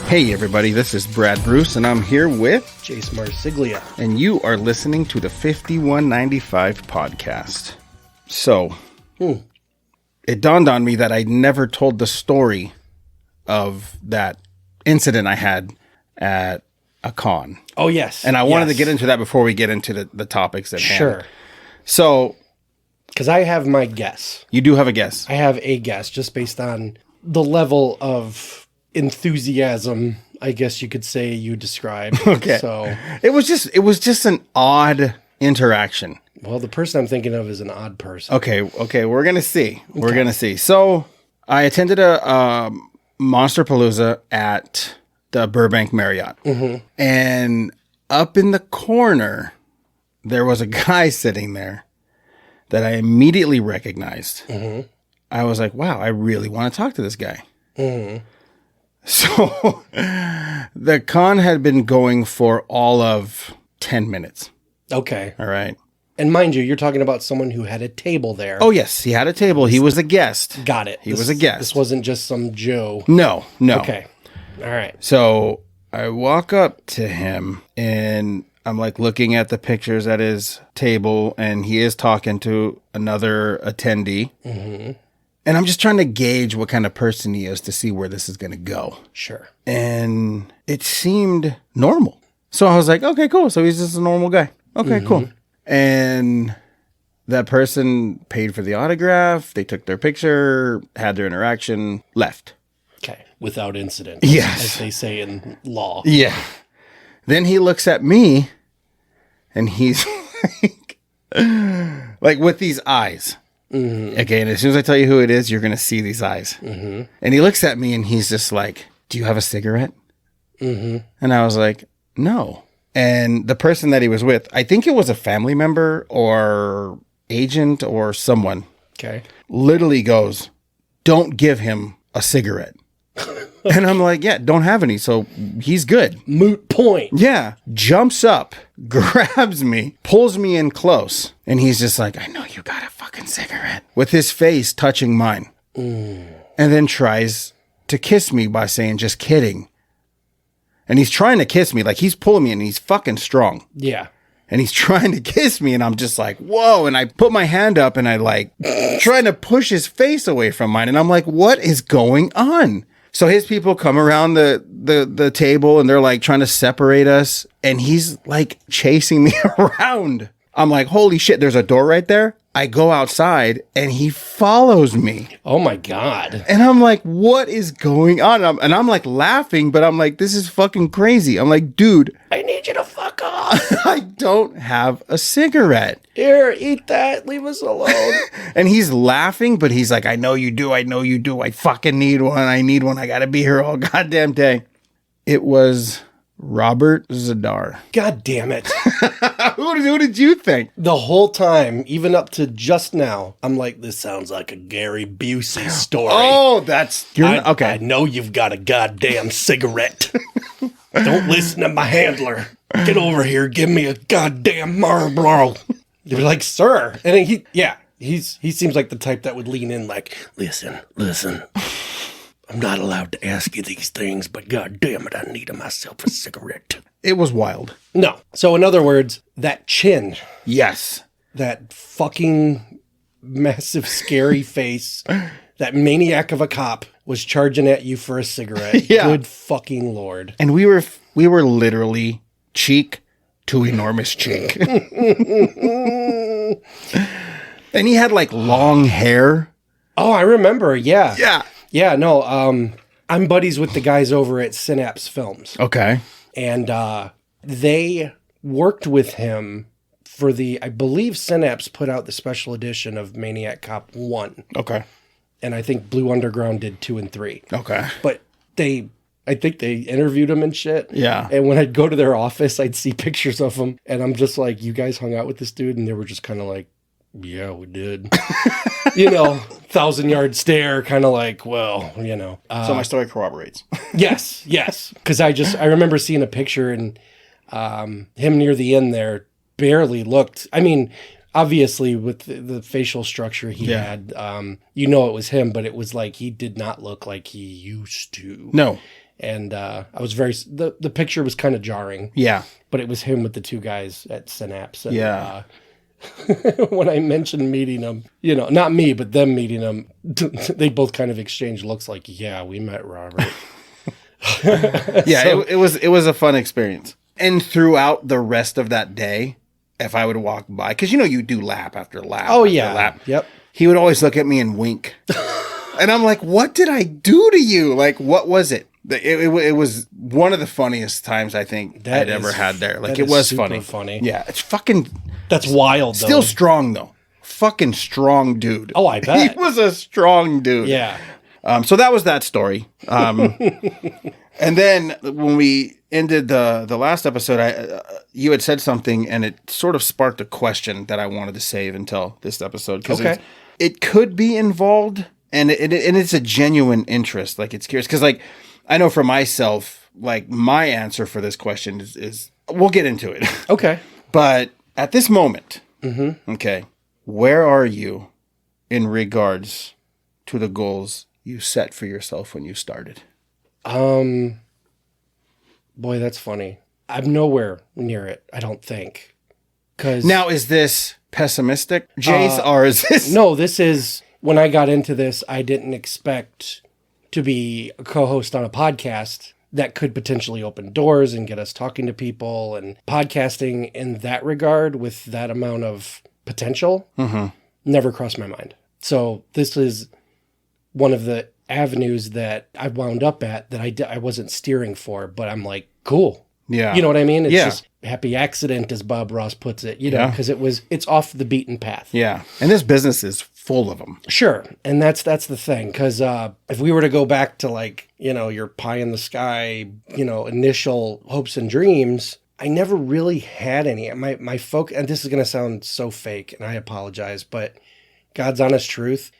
Hey everybody, this is Brad Bruce and I'm here with Jace Marsiglia. And you are listening to the 5195 podcast. So, it dawned on me that I never told the story of that incident I had at a con. Oh, yes. And I wanted to get into that before we get into the topics at hand. Sure. So, because I have my guess. You do have a guess. I have a guess just based on the level of enthusiasm, I guess you could say, you described. Okay. So it was just an odd interaction. Well, the person I'm thinking of is an odd person. Okay, we're going to see. We're going to see. So, I attended a Monsterpalooza at the Burbank Marriott. Mm-hmm. And up in the corner, there was a guy sitting there that I immediately recognized. Mm-hmm. I was like, wow, I really want to talk to this guy. Mm-hmm. So, the con had been going for all of 10 minutes. Okay. All right. And mind you, you're talking about someone who had a table there. Oh, yes. He had a table. He was a guest. Got it. He was a guest. This wasn't just some Joe. No. Okay. All right. So, I walk up to him and I'm like looking at the pictures at his table and he is talking to another attendee. Mm-hmm. And I'm just trying to gauge what kind of person he is to see where this is going to go. Sure. And it seemed normal. So I was like, okay, cool. So he's just a normal guy. Okay, cool. And that person paid for the autograph. They took their picture, had their interaction, left. Okay. Without incident. Yes. As they say in law. Yeah. Then he looks at me and he's like with these eyes. Mm-hmm. Okay, and as soon as I tell you who it is, you're going to see these eyes. Mm-hmm. And he looks at me and he's just like, do you have a cigarette? Mm-hmm. And I was like, no. And the person that he was with, I think it was a family member or agent or someone. Okay. Literally goes, don't give him a cigarette. And I'm like, yeah, don't have any. So he's good. Moot point. Yeah. Jumps up, grabs me, pulls me in close. And he's just like, I know you got a fucking cigarette. With his face touching mine. And then tries to kiss me by saying, just kidding. And he's trying to kiss me. Like he's pulling me and he's fucking strong. Yeah. And he's trying to kiss me and I'm just like, whoa. And I put my hand up and I like trying to push his face away from mine. And I'm like, what is going on? So his people come around the table and they're like trying to separate us. And he's like chasing me around. I'm like, holy shit, there's a door right there. I go outside and he follows me. Oh my God. And I'm like, what is going on? And I'm like laughing, but I'm like, this is fucking crazy. I'm like, dude, I need you to fuck off. I don't have a cigarette. Here, eat that. Leave us alone. And he's laughing, but he's like, I know you do. I fucking need one. I need one. I got to be here all goddamn day. It was Robert Zadar. God damn it. Who did you think? The whole time, even up to just now, I'm like, this sounds like a Gary Busey story. Oh, okay. I know you've got a goddamn cigarette. Don't listen to my handler. Get over here. Give me a goddamn Marlboro. You're like, sir. And he seems like the type that would lean in like, listen. I'm not allowed to ask you these things, but God damn it, I need myself a cigarette. It was wild. No. So in other words, that chin. Yes. That fucking massive, scary face, that maniac of a cop was charging at you for a cigarette. Yeah. Good fucking Lord. And we were literally cheek to enormous cheek. And he had like long hair. Oh, I remember. Yeah. Yeah. Yeah, no, I'm buddies with the guys over at Synapse Films. Okay. And they worked with him for I believe Synapse put out the special edition of Maniac Cop 1. Okay. And I think Blue Underground did 2 and 3. Okay. But I think they interviewed him and shit. Yeah. And when I'd go to their office, I'd see pictures of him. And I'm just like, you guys hung out with this dude? And they were just kind of like, yeah, we did. 1,000-yard stare, kind of like, well, So my story corroborates. Yes. Because I remember seeing a picture and him near the end there barely looked. I mean, obviously with the facial structure he had, it was him, but it was like he did not look like he used to. No. And I was the picture was kind of jarring. Yeah. But it was him with the two guys at Synapse. And, Yeah. when I mentioned meeting them, not me, but them meeting them, they both kind of exchanged looks like, yeah, we met Robert. Yeah, so, it was a fun experience. And throughout the rest of that day, if I would walk by, because you do lap after lap. Oh, after yeah. lap, Yep. He would always look at me and wink. And I'm like, what did I do to you? Like, what was it? It was one of the funniest times I think I'd ever had there. Like, it was funny. Yeah, it's fucking... That's wild, though. Still strong, though. Fucking strong dude. Oh, I bet. He was a strong dude. Yeah. So that was that story. And then when we ended the last episode, you had said something, and it sort of sparked a question that I wanted to save until this episode. Because it could be involved, and it's a genuine interest. Like, it's curious. Because, like, I know for myself, like, my answer for this question is we'll get into it. Okay. But at this moment, okay, where are you in regards to the goals you set for yourself when you started? Boy, that's funny. I'm nowhere near it, I don't think. Now, is this pessimistic, Jace, or is this... No, this is... When I got into this, I didn't expect to be a co-host on a podcast that could potentially open doors and get us talking to people, and podcasting in that regard with that amount of potential never crossed my mind. So this is one of the avenues that I wound up at that I wasn't steering for, but I'm like, cool. Yeah. You know what I mean? It's just happy accident, as Bob Ross puts it, because it's off the beaten path. Yeah. And this business is full of them. Sure. And that's the thing. Because if we were to go back to, like, your pie in the sky, initial hopes and dreams, I never really had any. My focus, and this is going to sound so fake, and I apologize, but God's honest truth,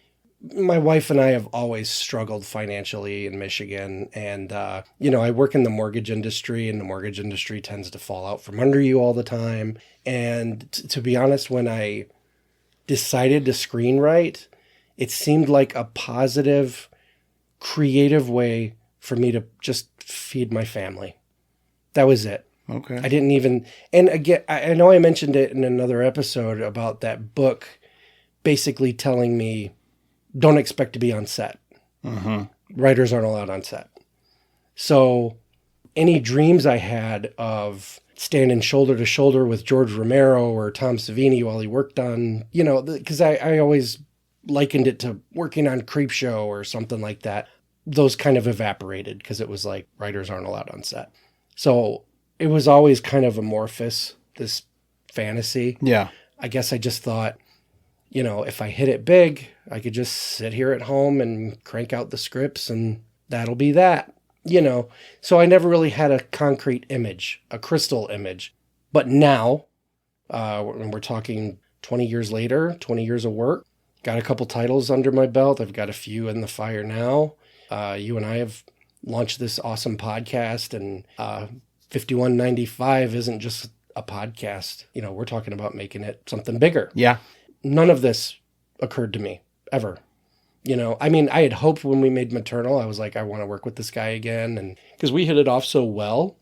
my wife and I have always struggled financially in Michigan. And, I work in the mortgage industry, and the mortgage industry tends to fall out from under you all the time. And to be honest, when I decided to screenwrite, it seemed like a positive, creative way for me to just feed my family. That was it. Okay. I didn't even, and again, I know I mentioned it in another episode about that book basically telling me, don't expect to be on set. Writers aren't allowed on set. So any dreams I had of standing shoulder to shoulder with George Romero or Tom Savini while he worked on, because I always likened it to working on Creepshow or something like that. Those kind of evaporated because it was like writers aren't allowed on set. So it was always kind of amorphous, this fantasy. Yeah. I guess I just thought, if I hit it big, I could just sit here at home and crank out the scripts and that'll be that, So I never really had a concrete image, a crystal image. But now, when we're talking 20 years later, 20 years of work, got a couple titles under my belt. I've got a few in the fire now. You and I have launched this awesome podcast, and 5195 isn't just a podcast. We're talking about making it something bigger. Yeah. None of this occurred to me ever. I had hoped when we made Maternal, I was like, I want to work with this guy again. And because we hit it off so well.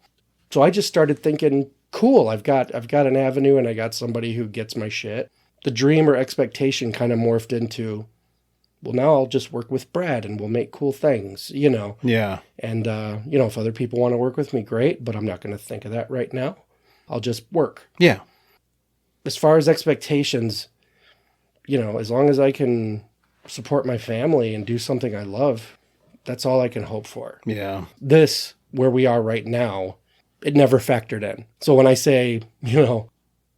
So I just started thinking, cool, I've got an avenue and I got somebody who gets my shit. The dream or expectation kind of morphed into, well, now I'll just work with Brad and we'll make cool things, Yeah. And, if other people want to work with me, great, but I'm not going to think of that right now. I'll just work. Yeah. As far as expectations, as long as I can support my family and do something I love, that's all I can hope for. Yeah. This, where we are right now, it never factored in. So when I say, how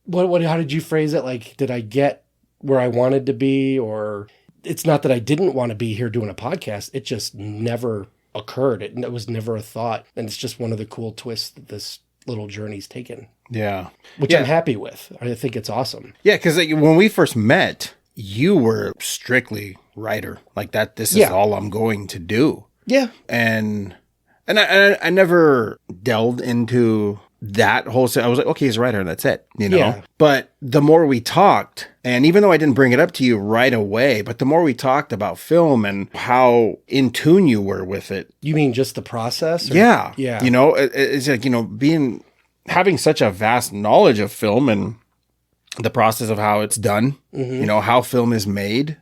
did you phrase it? Like, did I get where I wanted to be? Or it's not that I didn't want to be here doing a podcast. It just never occurred. It was never a thought. And it's just one of the cool twists that this little journey's taken. Yeah. Which I'm happy with. I think it's awesome. Yeah, because when we first met, you were strictly writer. Like that, this is all I'm going to do. Yeah. And I never delved into that whole I was like, okay, he's a writer and that's it, you know? Yeah. But the more we talked, and even though I didn't bring it up to you right away, but the more we talked about film and how in tune you were with it. You mean just the process? Yeah. Yeah. You know, it's like, you know, having such a vast knowledge of film and the process of how it's done, you know, how film is made.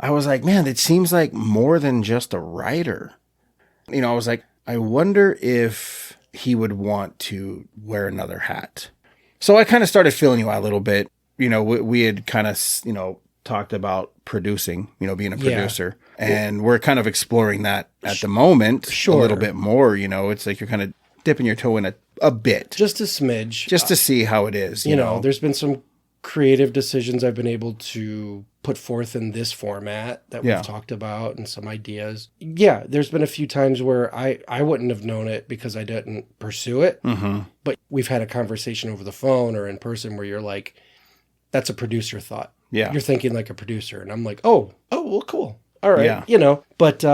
I was like, man, it seems like more than just a writer. You know, I was like, I wonder if he would want to wear another hat. So I kind of started feeling you out a little bit. You know, we had kind of, you know, talked about producing, you know, being a producer. And we're kind of exploring that at the moment a little bit more. You know, it's like you're kind of dipping your toe in a bit. Just a smidge. Just to see how it is. You know, there's been some creative decisions I've been able to put forth in this format that we've talked about and some ideas. Yeah, there's been a few times where I wouldn't have known it because I didn't pursue it. Mm-hmm. But we've had a conversation over the phone or in person where you're like, that's a producer thought. Yeah. You're thinking like a producer. And I'm like, oh, well, cool. All right. Yeah. You know, but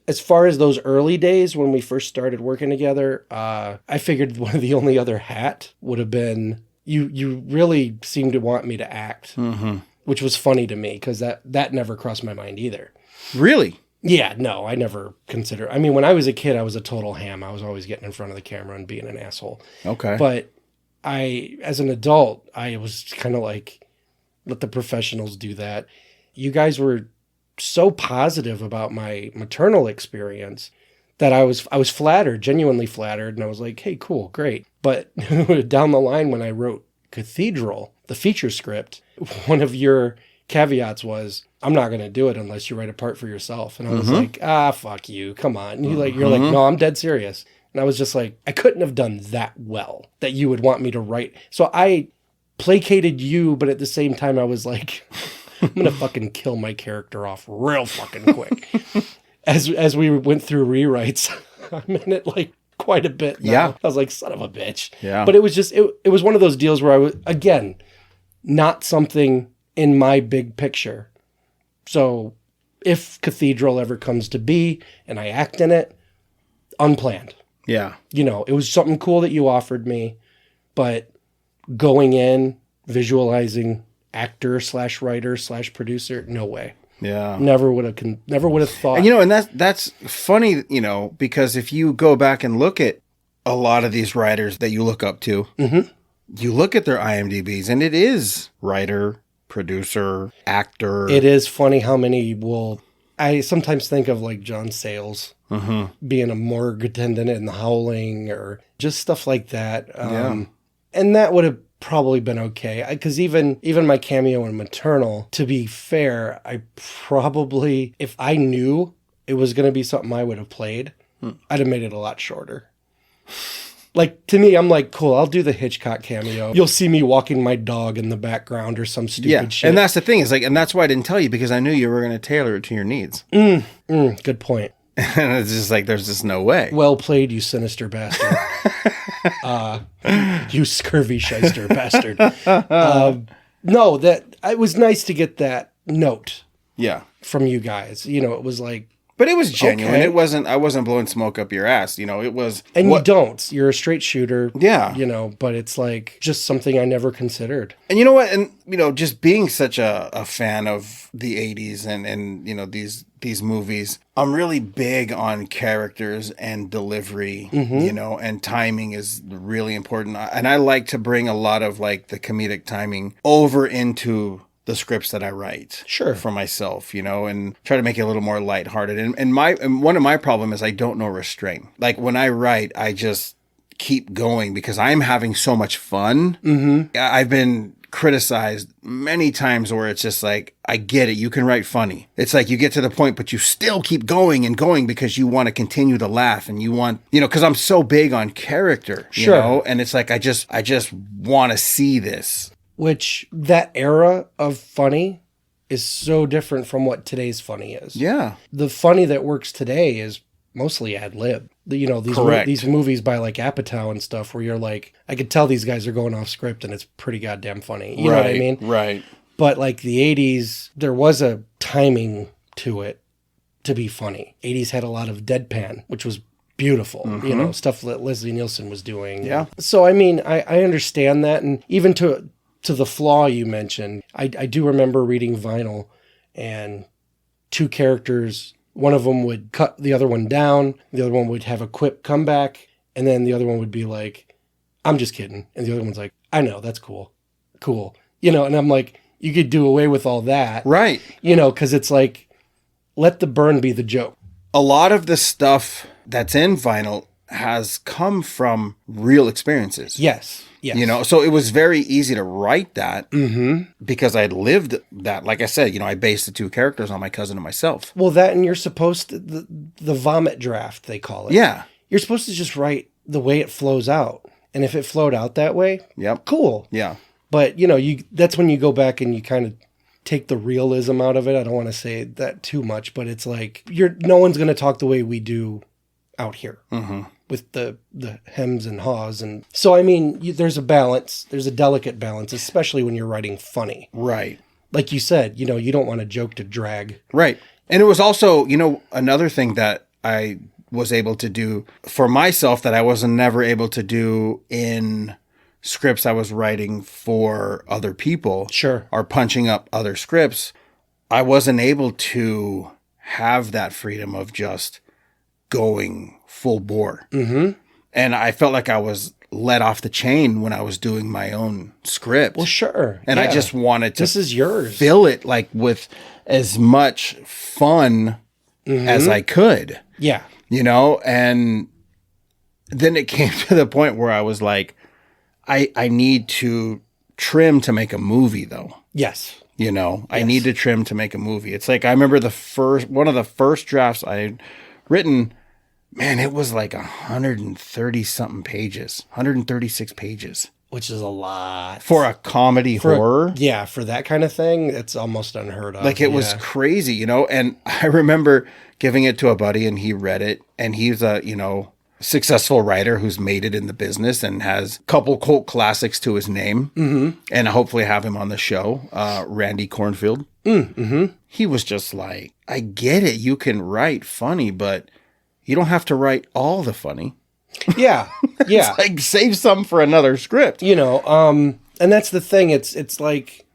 as far as those early days when we first started working together, I figured one of the only other hat would have been you really seemed to want me to act, which was funny to me because that never crossed my mind either. Really? Yeah, no, I never considered. I mean, when I was a kid, I was a total ham. I was always getting in front of the camera and being an asshole. Okay. But as an adult, I was kind of like, let the professionals do that. You guys were so positive about my maternal experience that I was flattered, genuinely flattered. And I was like, hey, cool, great. But down the line, when I wrote Cathedral, the feature script, one of your caveats was, I'm not going to do it unless you write a part for yourself. And I was like, fuck you. Come on. And you're like, no, I'm dead serious. And I was just like, I couldn't have done that well that you would want me to write. So I placated you, but at the same time, I was like, I'm going to fucking kill my character off real fucking quick. As we went through rewrites, I'm in it like quite a bit now. Yeah. I was like, son of a bitch. Yeah. But it was just, it was one of those deals where I was, again, not something in my big picture. So if Cathedral ever comes to be and I act in it, unplanned. Yeah. You know, it was something cool that you offered me, but going in, visualizing actor / writer / producer, no way. Yeah. Never would have thought. And, you know, and that's funny, you know, because if you go back and look at a lot of these writers that you look up to, you look at their IMDb's and it is writer, producer, actor. It is funny how many I sometimes think of like John Sayles being a morgue attendant in The Howling or just stuff like that. And that would have probably been okay, because even my cameo in Maternal, to be fair, I probably, if I knew it was going to be something I would have played, I'd have made it a lot shorter. Like, to me, I'm like, cool, I'll do the Hitchcock cameo. You'll see me walking my dog in the background or some stupid shit. And that's the thing, is like, and that's why I didn't tell you, because I knew you were going to tailor it to your needs. Good point. And it's just like, there's just no way. Well played, you sinister bastard. You scurvy shyster bastard. No, it was nice to get that note. Yeah. From you guys. You know, it was like, but it was genuine. Okay. I wasn't blowing smoke up your ass. You know, it was. And you don't. You're a straight shooter. Yeah. You know, but it's like just something I never considered. And you know what? And, you know, just being such a fan of the 80s and you know, these movies, I'm really big on characters and delivery, you know, and timing is really important. And I like to bring a lot of like the comedic timing over into the scripts that I write for myself, you know, and try to make it a little more lighthearted. And one of my problem is I don't know restraint. Like when I write, I just keep going because I'm having so much fun. I've been criticized many times where it's just like, I get it, you can write funny. It's like you get to the point, but you still keep going and going because you want to continue to laugh and you want, you know, because I'm so big on character, you know, and it's like I just want to see this. Which, that era of funny is so different from what today's funny is. Yeah. The funny that works today is mostly ad lib. You know, these movies by like Apatow and stuff where you're like, I could tell these guys are going off script and it's pretty goddamn funny. You know what I mean? Right. But like the 80s, there was a timing to it to be funny. 80s had a lot of deadpan, which was beautiful, you know, stuff that Leslie Nielsen was doing. Yeah. So, I mean, I understand that. And even to the flaw you mentioned, I do remember reading Vinyl, and two characters, one of them would cut the other one down, the other one would have a quip comeback, and then the other one would be like, I'm just kidding. And the other one's like, I know, that's cool. Cool. You know, and I'm like, you could do away with all that. Right. You know, because it's like, let the burn be the joke. A lot of the stuff that's in Vinyl has come from real experiences. Yes. Yes. You know, so it was very easy to write that because I'd lived that. Like I said, you know, I based the two characters on my cousin and myself. Well, that, and you're supposed to, the vomit draft, they call it. Yeah. You're supposed to just write the way it flows out. And if it flowed out that way, yep, cool. Yeah. But, you know, that's when you go back and you kind of take the realism out of it. I don't want to say that too much, but it's like, no one's going to talk the way we do out here with the hems and haws. And so, I mean, there's a balance. There's a delicate balance, especially when you're writing funny. Right. Like you said, you know, you don't want a joke to drag. Right. And it was also, you know, another thing that I was able to do for myself that I wasn't never able to do in scripts I was writing for other people. Sure. Or punching up other scripts. I wasn't able to have that freedom of just going full bore. And I felt like I was let off the chain when I was doing my own script. Well, sure. And I just wanted to this is yours. fill it like with as much fun as I could. Yeah. You know, and then it came to the point where I was like, I need to trim to make a movie though. Yes. You know, I need to trim to make a movie. It's like, I remember one of the first drafts I had written, man, it was like 130 something pages, 136 pages. Which is a lot. For a comedy horror. Yeah, for that kind of thing, it's almost unheard of. Like, it was crazy, you know? And I remember giving it to a buddy and he read it, and he's a, you know, successful writer who's made it in the business and has a couple cult classics to his name. And hopefully have him on the show, Randy Cornfield. He was just like, I get it. You can write funny, but you don't have to write all the funny. Yeah. Yeah. It's like, save some for another script. You know, and that's the thing. It's like,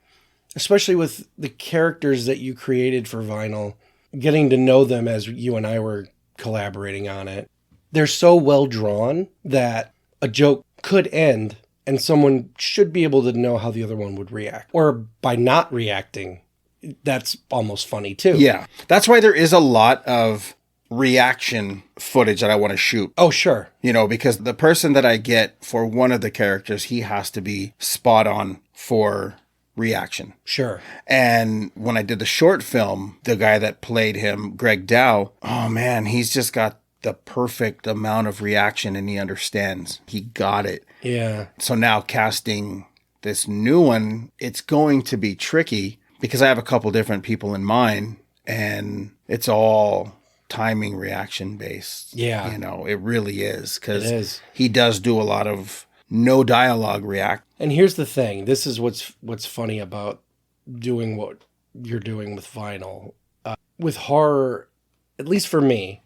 especially with the characters that you created for Vinyl, getting to know them as you and I were collaborating on it. They're so well drawn that a joke could end and someone should be able to know how the other one would react. Or by not reacting, that's almost funny too. Yeah. That's why there is a lot of reaction footage that I want to shoot. Oh, sure. You know, because the person that I get for one of the characters, he has to be spot on for reaction. Sure. And when I did the short film, the guy that played him, Greg Dow, oh man, he's just got the perfect amount of reaction and he understands. He got it. Yeah. So now casting this new one, it's going to be tricky because I have a couple different people in mind and it's all timing reaction based. Yeah. You know, it really is because It is. he does do a lot of no dialogue react. And here's the thing. This is what's funny about doing what you're doing with Vinyl. With horror, at least for me,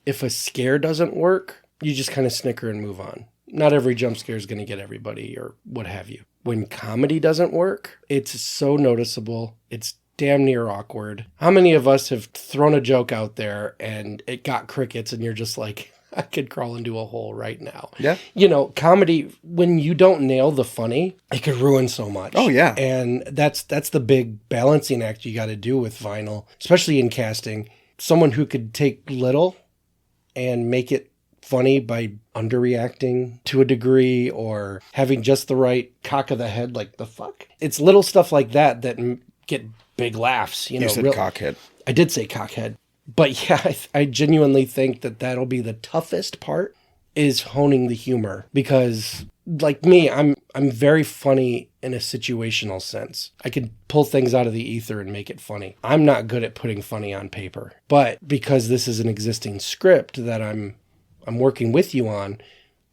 if a scare doesn't work, you just kind of snicker and move on. Not every jump scare is going to get everybody or what have you. When comedy doesn't work, it's so noticeable. It's damn near awkward. How many of us have thrown a joke out there and it got crickets and you're just like, I could crawl into a hole right now. Yeah. You know, comedy, when you don't nail the funny, it could ruin so much. Oh, yeah. And that's the big balancing act you got to do with Vinyl, especially in casting. Someone who could take little and make it funny by underreacting to a degree or having just the right cock of the head, like the fuck. It's little stuff like that get big laughs. You know, said cockhead. I did say cockhead. But yeah, I genuinely think that that'll be the toughest part is honing the humor because like me, I'm very funny in a situational sense. I could pull things out of the ether and make it funny. I'm not good at putting funny on paper, but because this is an existing script that I'm working with you on,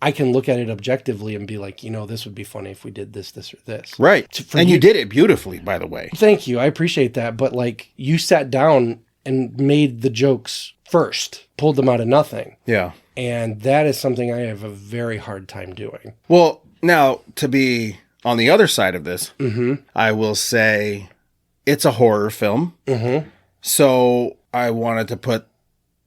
I can look at it objectively and be like, you know, this would be funny if we did this, or this. Right. And you did it beautifully, by the way. Thank you. I appreciate that. But like you sat down and made the jokes first, pulled them out of nothing. Yeah. And that is something I have a very hard time doing. Well, now, to be on the other side of this, I will say it's a horror film. So I wanted to put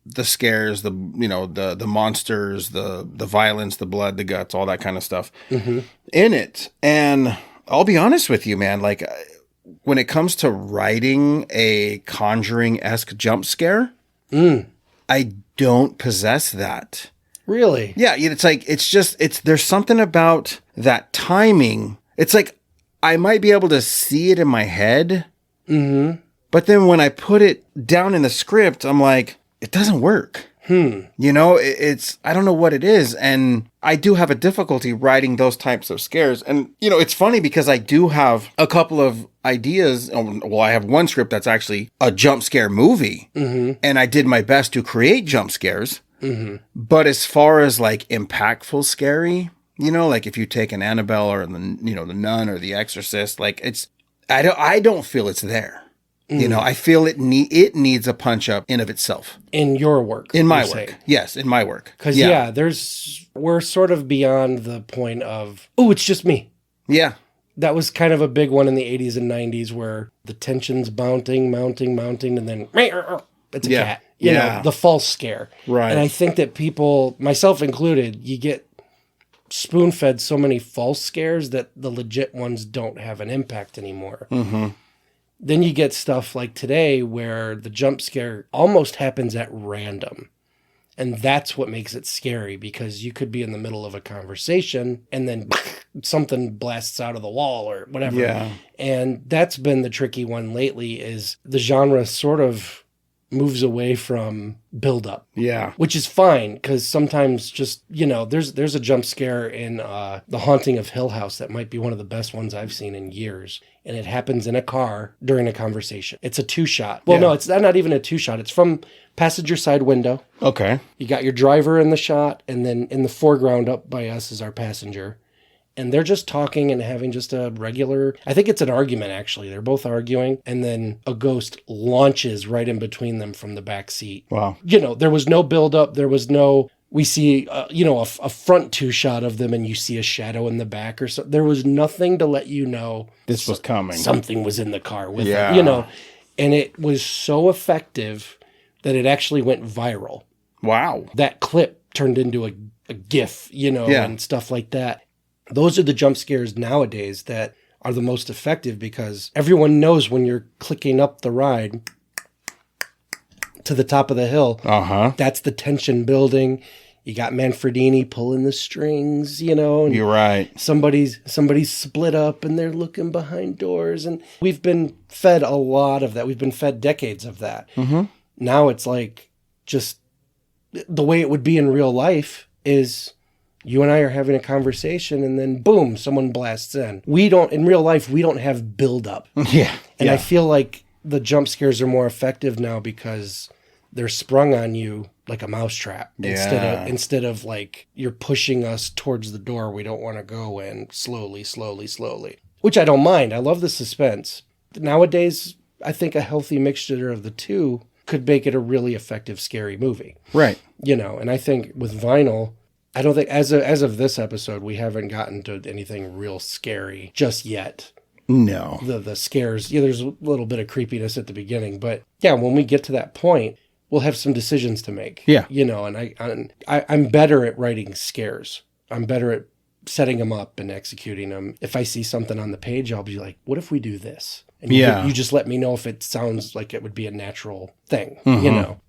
the scares, the monsters, the violence, the blood, the guts, all that kind of stuff in it. And I'll be honest with you, man, like when it comes to writing a Conjuring-esque jump scare, I don't possess that. Really? Yeah, there's something about that timing. It's like I might be able to see it in my head, but then when I put it down in the script, I'm like, it doesn't work. You know, it's I don't know what it is, and I do have a difficulty writing those types of scares. And you know, it's funny because I do have a couple of ideas. Well, I have one script that's actually a jump scare movie, and I did my best to create jump scares. But as far as like impactful scary, you know, like if you take an Annabelle or the Nun or The Exorcist, like I don't feel it's there. You know, I feel it needs a punch up in of itself. In your work. In my work. Yes, in my work. Because, we're sort of beyond the point of, it's just me. Yeah. That was kind of a big one in the 80s and 90s where the tension's mounting, and then it's a cat. You know, the false scare. Right. And I think that people, myself included, you get spoon-fed so many false scares that the legit ones don't have an impact anymore. Then you get stuff like today where the jump scare almost happens at random. And that's what makes it scary, because you could be in the middle of a conversation and then something blasts out of the wall or whatever. Yeah. And that's been the tricky one lately, is the genre sort of moves away from build up. Yeah. Which is fine, because sometimes just, there's a jump scare in The Haunting of Hill House that might be one of the best ones I've seen in years. And it happens in a car during a conversation. It's a 2-shot. Well, no, it's not even a 2-shot. It's from passenger side window. Okay. You got your driver in the shot, and then in the foreground up by us is our passenger. And they're just talking and having just a regular, I think it's an argument, actually. They're both arguing, and then a ghost launches right in between them from the back seat. Wow. There was no buildup. There was no, we see, a front 2-shot of them and you see a shadow in the back or so. There was nothing to let you know this was coming. Something was in the car with it, And it was so effective that it actually went viral. Wow. That clip turned into a GIF, and stuff like that. Those are the jump scares nowadays that are the most effective, because everyone knows when you're clicking up the ride to the top of the hill, that's the tension building. You got Manfredini pulling the strings, and you're right. Somebody's split up and they're looking behind doors. And we've been fed a lot of that. We've been fed decades of that. Now it's like just the way it would be in real life is you and I are having a conversation and then boom, someone blasts in. In real life, we don't have buildup. Yeah. And I feel like the jump scares are more effective now because they're sprung on you like a mousetrap. Instead of like you're pushing us towards the door we don't want to go in slowly. Which I don't mind. I love the suspense. Nowadays, I think a healthy mixture of the two could make it a really effective, scary movie. Right. And I think with Vinyl, I don't think as of this episode, we haven't gotten to anything real scary just yet. No. The scares, there's a little bit of creepiness at the beginning, but when we get to that point, we'll have some decisions to make. Yeah. And I'm better at writing scares. I'm better at setting them up and executing them. If I see something on the page, I'll be like, what if we do this? And you just let me know if it sounds like it would be a natural thing,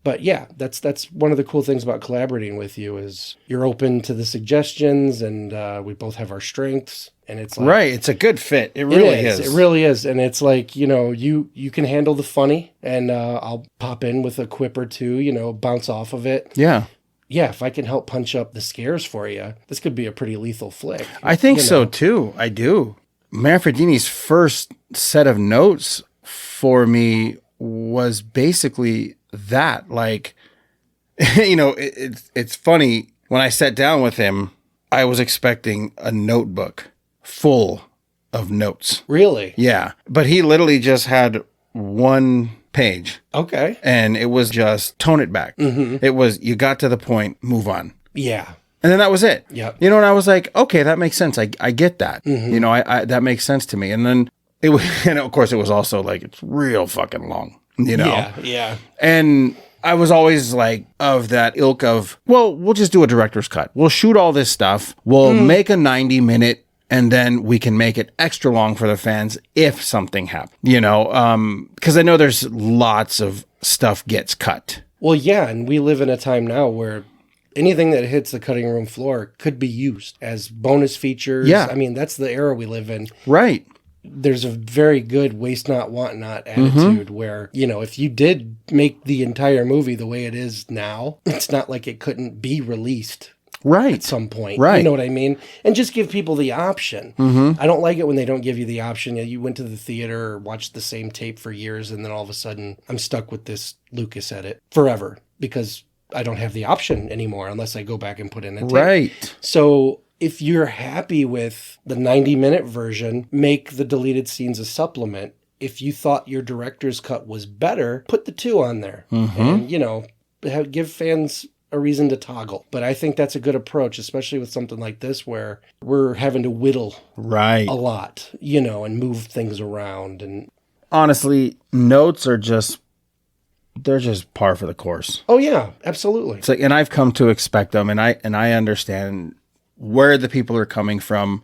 But that's one of the cool things about collaborating with you is you're open to the suggestions, and we both have our strengths. And it's like, right. It's a good fit. It really is. It really is. And it's like, you can handle the funny, and I'll pop in with a quip or two, bounce off of it. Yeah. Yeah, if I can help punch up the scares for you, this could be a pretty lethal flick. I think so too. I do. Manfredini's first set of notes for me was basically that. Like, it's funny. When I sat down with him, I was expecting a notebook full of notes. Really? Yeah. But he literally just had one page. Okay. And it was just tone it back. It was, you got to the point, move on. Yeah. And then that was it. Yep. You know, and I was like, okay, that makes sense. I get that. You know, I that makes sense to me. And then it was, and of course it was also like, it's real fucking long, you know? Yeah. And I was always like of that ilk of, well, we'll just do a director's cut. We'll shoot all this stuff. We'll make a 90-minute, and then we can make it extra long for the fans if something happens, you know? Because I know there's lots of stuff gets cut. Well, yeah, and we live in a time now where anything that hits the cutting room floor could be used as bonus features. Yeah. I mean, that's the era we live in. Right. There's a very good waste not, want not attitude where, you know, if you did make the entire movie the way it is now, it's not like it couldn't be released Right. at some point. Right. You know what I mean? And just give people the option. I don't like it when they don't give you the option. You went to the theater or watched the same tape for years, and then all of a sudden I'm stuck with this Lucas edit forever because I don't have the option anymore unless I go back and put in a tape. Right. So if you're happy with the 90-minute version, make the deleted scenes a supplement. If you thought your director's cut was better, put the 2 on there. And, you know, give fans a reason to toggle. But I think that's a good approach, especially with something like this where we're having to whittle Right. a lot, you know, and move things around. And honestly, notes are just, they're just par for the course. oh yeah, absolutely. It's like, and I've come to expect them, and I understand where the people are coming from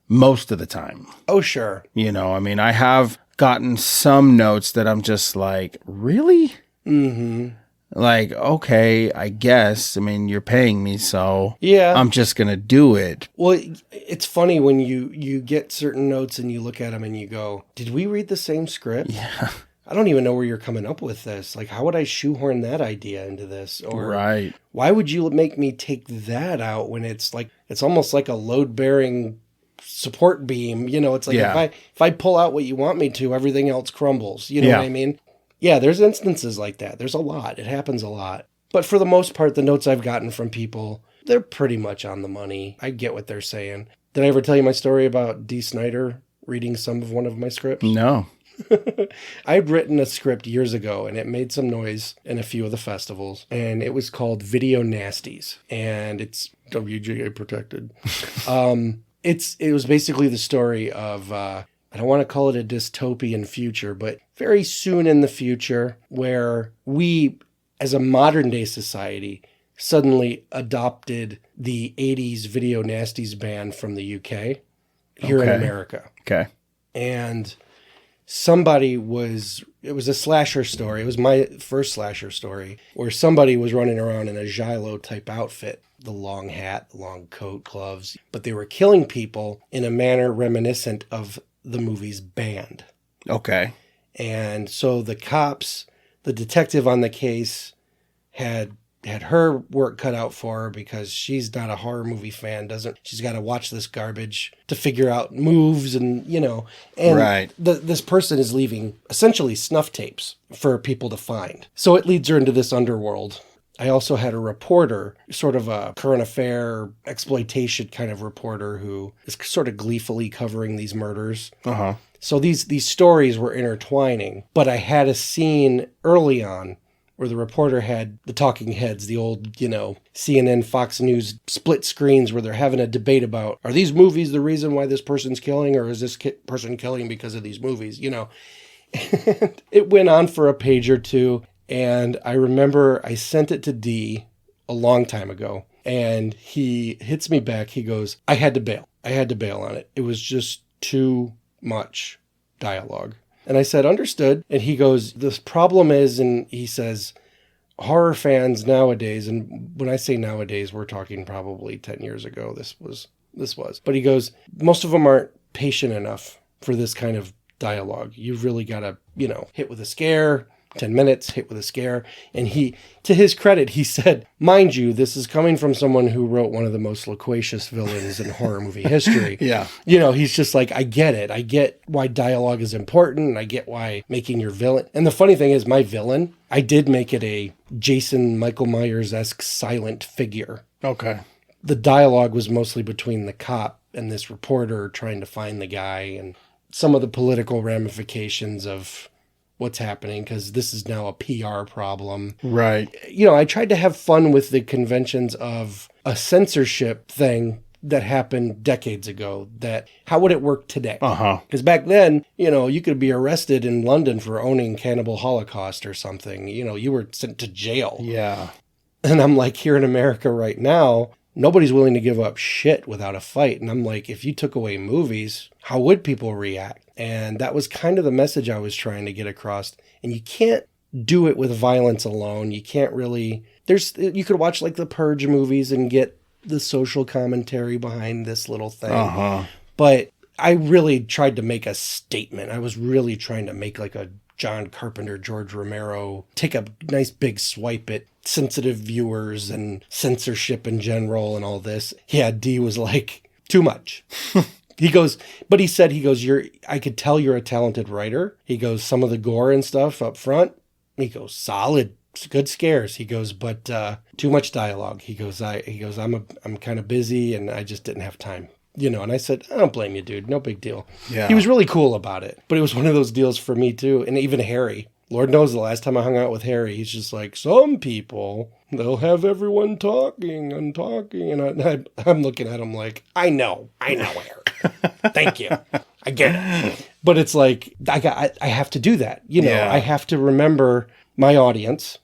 most of the time. Oh sure. You know, I mean, I have gotten some notes that I'm just like, really? Like, okay, I guess. I mean, you're paying me, so Yeah. I'm just gonna do it. Well, it's funny when you get certain notes and you look at them and you go, did we read the same script? Yeah. I don't even know where you're coming up with this. Like, how would I shoehorn that idea into this? Or Right. why would you make me take that out when it's like, it's almost like a load-bearing support beam. You know, it's like Yeah. if I pull out what you want me to, everything else crumbles. You know Yeah. what I mean? Yeah, there's instances like that. There's a lot. It happens a lot. But for the most part, the notes I've gotten from people, they're pretty much on the money. I get what they're saying. Did I ever tell you my story about D. Snider reading some of one of my scripts? No. I'd written a script years ago and it made some noise in a few of the festivals, and it was called Video Nasties, and it's WGA protected. It was basically the story of, I don't want to call it a dystopian future, but very soon in the future where we, as a modern day society, suddenly adopted the 80s Video Nasties ban from the UK here in Okay. America. Okay. And it was a slasher story. It was my first slasher story where somebody was running around in a giallo type outfit, the long hat, the long coat, gloves, but they were killing people in a manner reminiscent of the movie's Band. Okay. And so the cops, the detective on the case had her work cut out for her because she's not a horror movie fan. She's got to watch this garbage to figure out moves and, you know, and Right. this person is leaving essentially snuff tapes for people to find. So it leads her into this underworld. I also had a reporter, sort of a current affair exploitation kind of reporter who is sort of gleefully covering these murders. Uh-huh. So these stories were intertwining, but I had a scene early on where the reporter had the talking heads, the old, you know, CNN, Fox News split screens where they're having a debate about, are these movies the reason why this person's killing, or is this person killing because of these movies, you know? And it went on for a page or two, and I remember I sent it to D a long time ago, and he hits me back. He goes, I had to bail. I had to bail on it. It was just too much dialogue. And I said, understood. And he goes, this problem is, and he says, horror fans nowadays, and when I say nowadays, we're talking probably 10 years ago, this was. But he goes, most of them aren't patient enough for this kind of dialogue. You've really got to, you know, hit with a scare, 10 minutes, hit with a scare. And he, to his credit, he said, mind you, this is coming from someone who wrote one of the most loquacious villains in horror movie history. Yeah. You know, he's just like, I get it. I get why dialogue is important. And I get why making your villain. And the funny thing is, my villain, I did make it a Jason Michael Myers-esque silent figure. Okay. The dialogue was mostly between the cop and this reporter trying to find the guy, and some of the political ramifications of what's happening because this is now a PR problem. Right. You know, I tried to have fun with the conventions of a censorship thing that happened decades ago. That how would it work today? Because back then, you know, you could be arrested in London for owning Cannibal Holocaust or something. You know, you were sent to jail. Yeah. And I'm like, here in America right now, nobody's willing to give up shit without a fight. And I'm like, if you took away movies, how would people react? And that was kind of the message I was trying to get across. And you can't do it with violence alone. You can't really, you could watch like the Purge movies and get the social commentary behind this little thing. But I really tried to make a statement. I was really trying to make like a John Carpenter, George Romero, take a nice big swipe at sensitive viewers and censorship in general and all this. Yeah, D was like, too much. He goes, I could tell you're a talented writer. He goes, some of the gore and stuff up front. He goes, solid, good scares. He goes, but too much dialogue. He goes, I'm kind of busy and I just didn't have time. You know, and I said, I don't blame you, dude. No big deal. Yeah. He was really cool about it. But it was one of those deals for me, too. And even Harry. Lord knows the last time I hung out with Harry, he's just like, some people, they'll have everyone talking and talking. And I'm looking at him like, I know, Harry. Thank you. I get it. But it's like, I have to do that. You know, I have to remember my audience.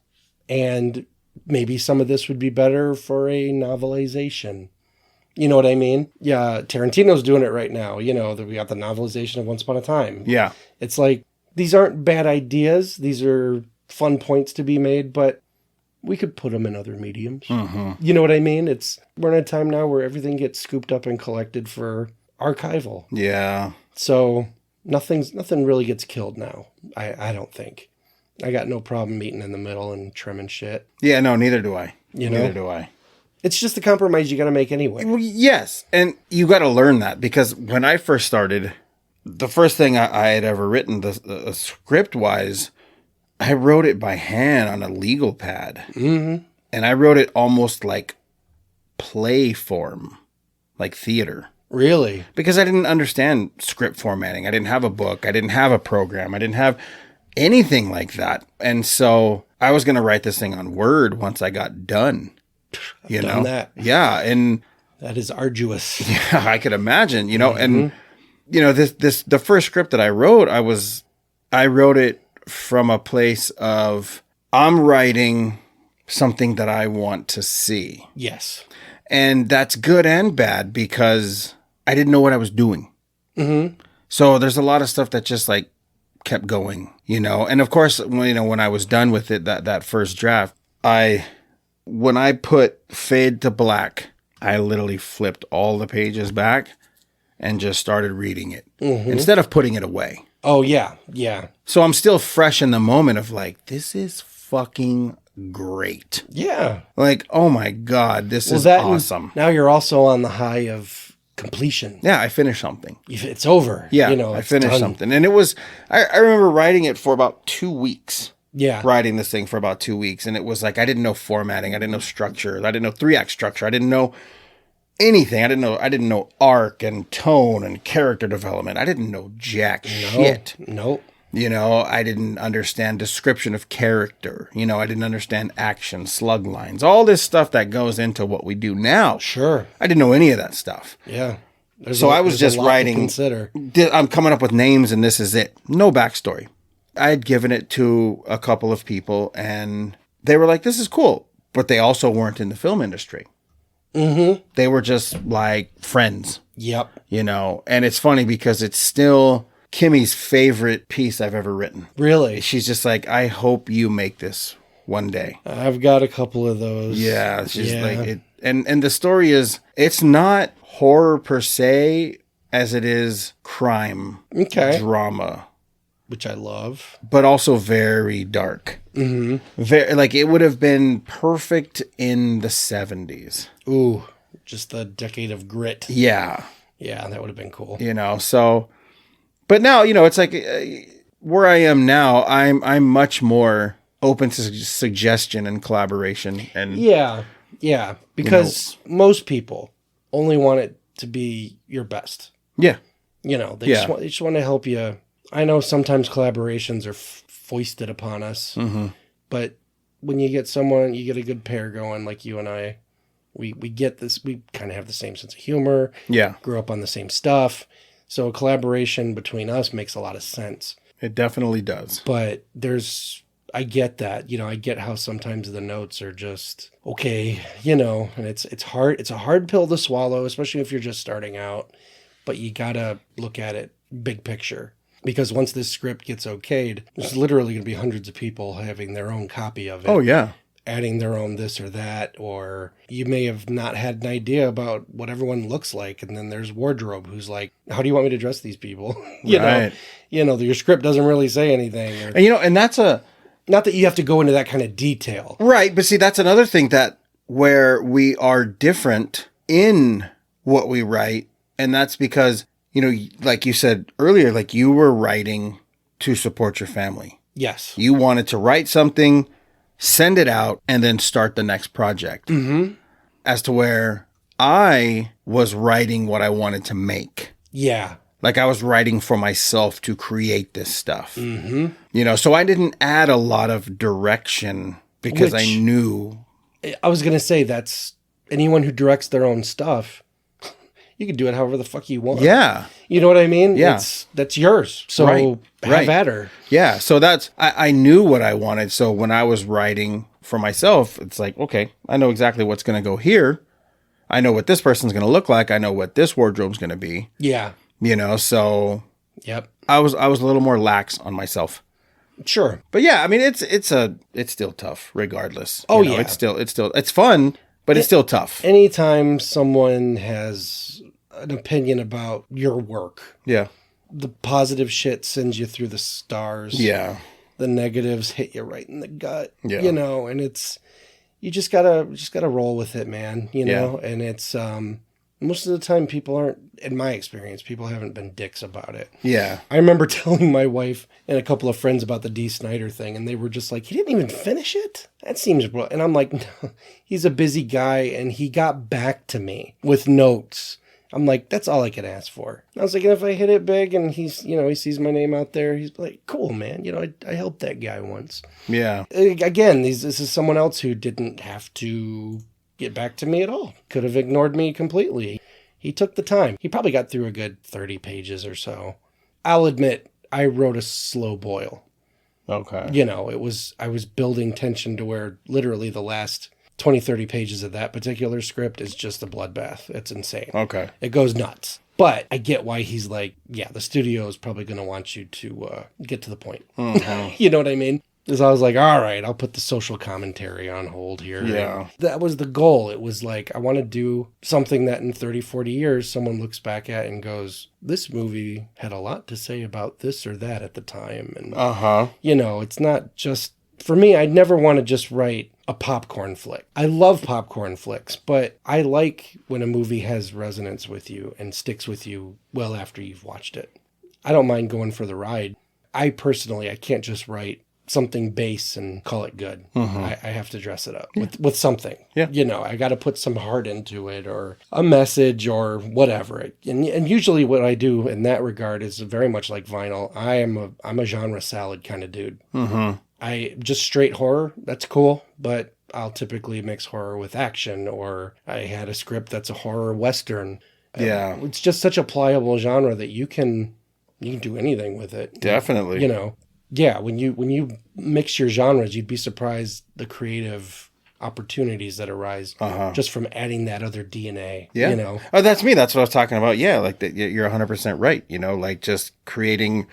And maybe some of this would be better for a novelization. You know what I mean? Yeah, Tarantino's doing it right now. You know, we got the novelization of Once Upon a Time. Yeah. It's like, these aren't bad ideas. These are fun points to be made, but we could put them in other mediums. You know what I mean? We're in a time now where everything gets scooped up and collected for archival. Yeah. So nothing really gets killed now. I don't think. I got no problem meeting in the middle and trimming shit. Yeah, no, neither do I. Neither do I. It's just the compromise you got to make anyway. Well, yes, and you got to learn that because when I first started, the first thing I had ever written, the script-wise, I wrote it by hand on a legal pad. And I wrote it almost like play form, like theater. Really? Because I didn't understand script formatting. I didn't have a book. I didn't have a program. I didn't have anything like that. And so I was going to write this thing on Word once I got done. I've done that. Yeah. And that is arduous. Yeah, I could imagine, you know, and you know, the first script that I wrote, I wrote it from a place of I'm writing something that I want to see. Yes. And that's good and bad because I didn't know what I was doing. So there's a lot of stuff that just like kept going, you know, and of course, when I was done with it, that first draft, when I put fade to black, I literally flipped all the pages back and just started reading it instead of putting it away. Oh, yeah. Yeah. So I'm still fresh in the moment of like, this is fucking great. Yeah. Like, oh my God, this is awesome. Now you're also on the high of completion. Yeah, I finished something. It's over. Yeah, you know, I finished something. And it was, I remember writing it for about 2 weeks. Yeah. Writing this thing for about 2 weeks. And it was like, I didn't know formatting. I didn't know structure. I didn't know 3-act structure. I didn't know anything. I didn't know arc and tone and character development. I didn't know jack shit. Nope. You know, I didn't understand description of character. You know, I didn't understand action, slug lines, all this stuff that goes into what we do now. Sure. I didn't know any of that stuff. Yeah. So I was just writing. Consider. I'm coming up with names and this is it. No backstory. I had given it to a couple of people and they were like, this is cool. But they also weren't in the film industry. They were just like friends. Yep. You know, and it's funny because it's still Kimmy's favorite piece I've ever written. Really? She's just like, I hope you make this one day. I've got a couple of those. Yeah. She's like, it, and the story is, it's not horror per se as it is crime, drama. Which I love. But also very dark. Very, like it would have been perfect in the 70s. Ooh, just the decade of grit. Yeah. Yeah, that would have been cool. You know, so, but now, you know, it's like where I am now, I'm much more open to suggestion and collaboration. And yeah, because most people only want it to be your best. Yeah. You know, they just want to help you. I know sometimes collaborations are foisted upon us. But when you get a good pair going like you and I, we get this, we kind of have the same sense of humor. Yeah. Grew up on the same stuff. So a collaboration between us makes a lot of sense. It definitely does. But I get that, I get how sometimes the notes are just, okay, and it's hard. It's a hard pill to swallow, especially if you're just starting out, but you gotta look at it big picture. Because once this script gets okayed, there's literally going to be hundreds of people having their own copy of it. Oh, yeah. Adding their own this or that, or you may have not had an idea about what everyone looks like. And then there's wardrobe who's like, how do you want me to dress these people? Right. Your script doesn't really say anything. And that's not that you have to go into that kind of detail. Right. But see, that's another thing where we are different in what we write. And that's because, like you said earlier, like you were writing to support your family. Yes. You wanted to write something, send it out, and then start the next project. Mm-hmm. As to where I was writing what I wanted to make. Yeah. Like I was writing for myself to create this stuff. Mm-hmm. So I didn't add a lot of direction because I knew. I was going to say that's anyone who directs their own stuff. You can do it however the fuck you want. Yeah. You know what I mean? Yeah. That's yours. So have at her. Yeah. So I knew what I wanted. So when I was writing for myself, it's like, okay, I know exactly what's going to go here. I know what this person's going to look like. I know what this wardrobe's going to be. Yeah. So yep. I was a little more lax on myself. Sure. But yeah, I mean, it's still tough regardless. Oh, yeah. It's fun, but it's still tough. Anytime someone has an opinion about your work. Yeah. The positive shit sends you through the stars. Yeah. The negatives hit you right in the gut. Yeah. And it's, you just gotta roll with it, man. And it's, most of the time people aren't, in my experience, people haven't been dicks about it. Yeah. I remember telling my wife and a couple of friends about the D. Snider thing, and they were just like, he didn't even finish it? That seems... And I'm like, no, he's a busy guy, and he got back to me with notes. I'm like, that's all I could ask for. I was like, if I hit it big and he's, he sees my name out there, he's like, cool, man. I helped that guy once. Yeah. Again, this is someone else who didn't have to get back to me at all. Could have ignored me completely. He took the time. He probably got through a good 30 pages or so. I'll admit, I wrote a slow boil. Okay. I was building tension to where literally the last 20, 30 pages of that particular script is just a bloodbath. It's insane. Okay. It goes nuts. But I get why he's like, yeah, the studio is probably going to want you to get to the point. Mm-hmm. You know what I mean? Because I was like, all right, I'll put the social commentary on hold here. Yeah. And that was the goal. It was like, I want to do something that in 30, 40 years, someone looks back at and goes, this movie had a lot to say about this or that at the time. And, it's not just, for me, I'd never want to just write a popcorn flick. I love popcorn flicks, but I like when a movie has resonance with you and sticks with you well after you've watched it. I don't mind going for the ride. I can't just write something base and call it good. Mm-hmm. I have to dress it up with something. Yeah. I got to put some heart into it or a message or whatever. And usually what I do in that regard is very much like vinyl. I'm a genre salad kind of dude. Mm-hmm. I just straight horror. That's cool. But I'll typically mix horror with action, or I had a script that's a horror Western. Yeah. It's just such a pliable genre that you can do anything with it. Definitely. Yeah, when you mix your genres, you'd be surprised the creative opportunities that arise just from adding that other DNA. Yeah. Oh, that's me. That's what I was talking about. Yeah, like that. You're 100% right. Like just creating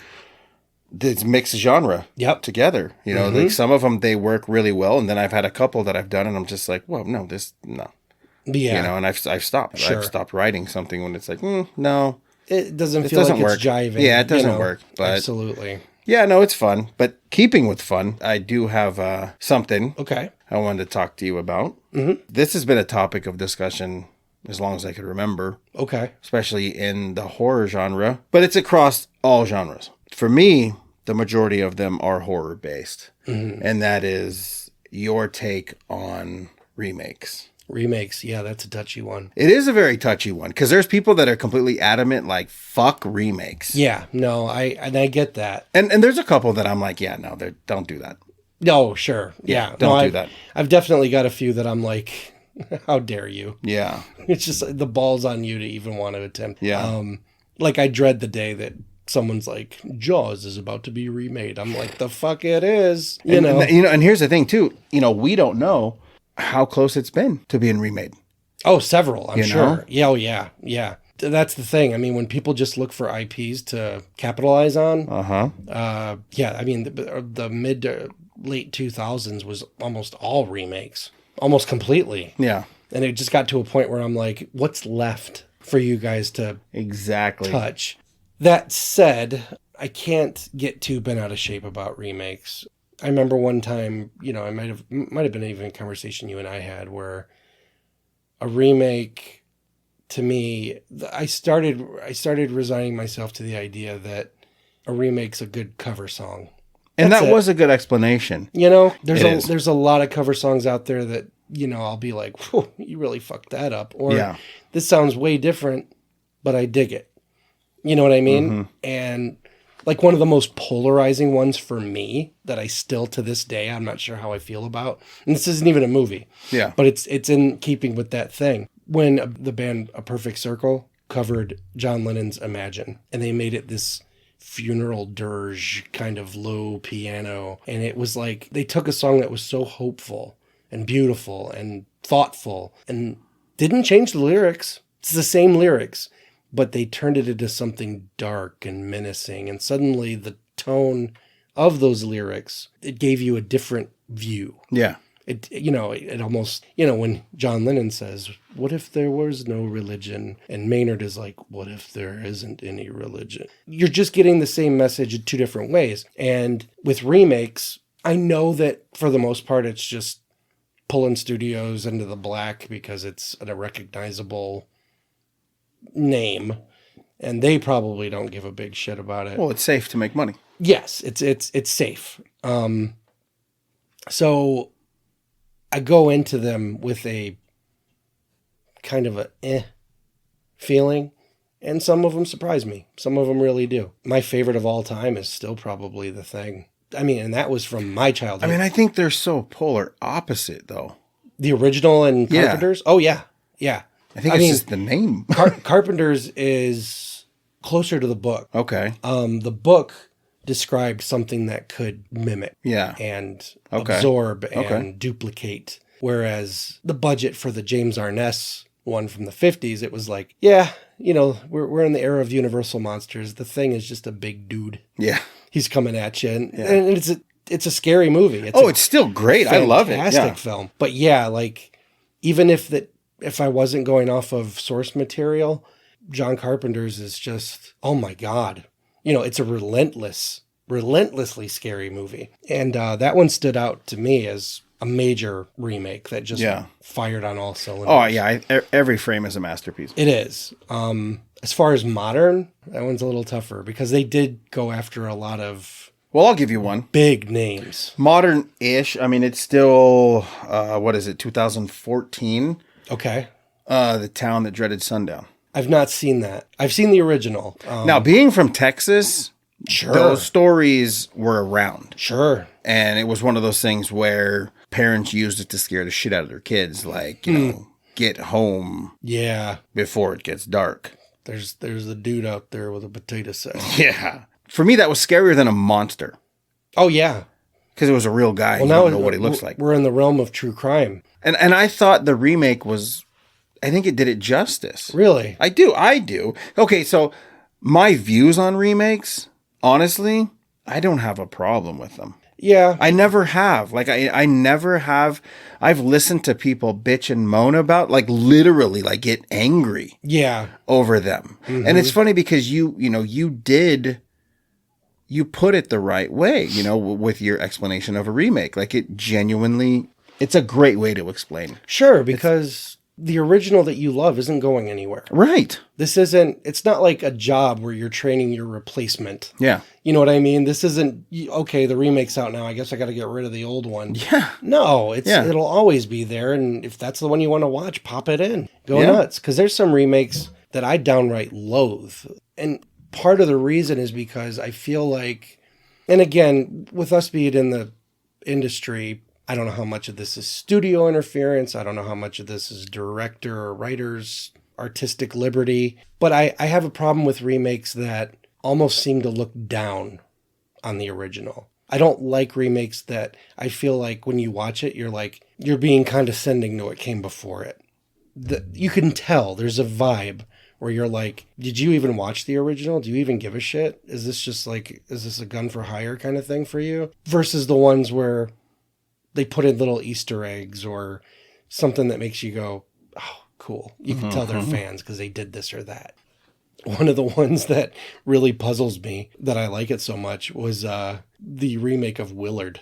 this mixed genre together. Like some of them, they work really well. And then I've had a couple that I've done and I'm just like, well, no. Yeah. And I've stopped. Sure. I've stopped writing something when it's like, no. It doesn't feel like it's jiving. Yeah, it doesn't work. But absolutely. Yeah, no, it's fun. But keeping with fun, I do have something I wanted to talk to you about. Mm-hmm. This has been a topic of discussion as long as I could remember. Okay. Especially in the horror genre. But it's across all genres. For me, the majority of them are horror-based. Mm-hmm. And that is your take on remakes. Remakes, yeah, that's a touchy one. It is a very touchy one because there's people that are completely adamant, like, fuck remakes. Yeah, no, I get that. And there's a couple that I'm like, yeah, no, don't do that. No, sure. Yeah. Don't no, do that. I've definitely got a few that I'm like, how dare you? Yeah. It's just the ball's on you to even want to attempt. Yeah. Like I dread the day that someone's like, Jaws is about to be remade. I'm like, the fuck it is. You know. And here's the thing too. We don't know how close it's been to being remade. Oh, several, I'm sure. know? Yeah, oh yeah, yeah. That's the thing. I mean, when people just look for IPs to capitalize on, yeah, I mean, the mid to late 2000s was almost all remakes, almost completely. Yeah. And it just got to a point where I'm like, what's left for you guys to Exactly touch? That said, I can't get too bent out of shape about remakes. I remember one time, I might have been even a conversation you and I had where a remake, to me, I started resigning myself to the idea that a remake's a good cover song. And that was a good explanation. There's a lot of cover songs out there that, I'll be like, whew, you really fucked that up. Or this sounds way different, but I dig it. You know what I mean? Mm-hmm. And like one of the most polarizing ones for me that I still to this day, I'm not sure how I feel about. And this isn't even a movie. Yeah. But it's in keeping with that thing. When the band A Perfect Circle covered John Lennon's Imagine, and they made it this funeral dirge kind of low piano. And it was like they took a song that was so hopeful and beautiful and thoughtful and didn't change the lyrics. It's the same lyrics, but they turned it into something dark and menacing. And suddenly the tone of those lyrics, it gave you a different view. Yeah. It almost, when John Lennon says, what if there was no religion? And Maynard is like, what if there isn't any religion? You're just getting the same message in two different ways. And with remakes, I know that for the most part, it's just pulling studios into the black because it's a recognizable name. And they probably don't give a big shit about it. Well, it's safe to make money. Yes, it's safe. So I go into them with a kind of a feeling, and some of them surprise me. Some of them really do. My favorite of all time is still probably The Thing. I mean, and that was from my childhood. I mean, I think they're so polar opposite, though. The original and Carpenter's? Oh, yeah. Yeah. I think it's just the name. Carpenter's is closer to the book. Okay. The book described something that could mimic and absorb and duplicate. Whereas the budget for the James Arness one from the 50s, it was like, we're in the era of Universal monsters. The Thing is just a big dude. Yeah. He's coming at you. And it's a scary movie. It's still great. I love it. Fantastic film. But like, even if I wasn't going off of source material, John Carpenter's is just, oh my God. It's a relentlessly scary movie. And that one stood out to me as a major remake that just fired on all cylinders. Oh, yeah. Every frame is a masterpiece. It is. As far as modern, that one's a little tougher because they did go after a lot of... Well, I'll give you one. Big names. Modern-ish. I mean, it's still, 2014? Okay. The Town That Dreaded Sundown. I've not seen that. I've seen the original. Now, being from Texas, those stories were around. Sure. And it was one of those things where parents used it to scare the shit out of their kids. Like, get home before it gets dark. There's the dude out there with a potato sack. Yeah. For me, that was scarier than a monster. Oh, yeah. Because it was a real guy. Well, you don't know what he looks like. We're in the realm of true crime. And I thought the remake was... I think it did it justice. Really? I do. Okay, so my views on remakes, honestly, I don't have a problem with them. Yeah. I never have. Like, I never have. I've listened to people bitch and moan about, like, literally, like, get angry over them. Mm-hmm. And it's funny because you put it the right way, with your explanation of a remake. Like, it genuinely, it's a great way to explain. Sure, because the original that you love isn't going anywhere. Right. It's not like a job where you're training your replacement. Yeah. You know what I mean? This isn't, okay, the remake's out now, I guess I got to get rid of the old one. Yeah. No, it'll always be there. And if that's the one you want to watch, pop it in. Go nuts. Because there's some remakes that I downright loathe. And part of the reason is because I feel like, and again, with us being in the industry, I don't know how much of this is studio interference. I don't know how much of this is director or writer's artistic liberty. But I have a problem with remakes that almost seem to look down on the original. I don't like remakes that I feel like when you watch it, you're being condescending to what came before it. You can tell there's a vibe where you're like, did you even watch the original? Do you even give a shit? Is this a gun for hire kind of thing for you? Versus the ones where they put in little Easter eggs or something that makes you go, oh, cool. You can tell they're fans because they did this or that. One of the ones that really puzzles me that I like it so much was the remake of Willard.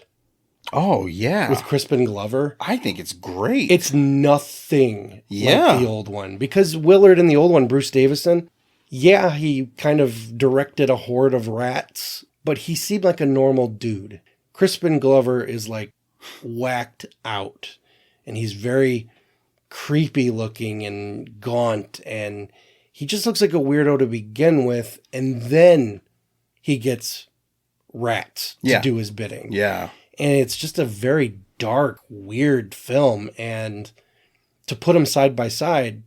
Oh, yeah. With Crispin Glover. I think it's great. It's nothing like the old one. Because Willard in the old one, Bruce Davison, he kind of directed a horde of rats, but he seemed like a normal dude. Crispin Glover is like whacked out, and he's very creepy looking and gaunt, and he just looks like a weirdo to begin with, and then he gets rats to do his bidding. Yeah. And it's just a very dark, weird film, and to put them side by side,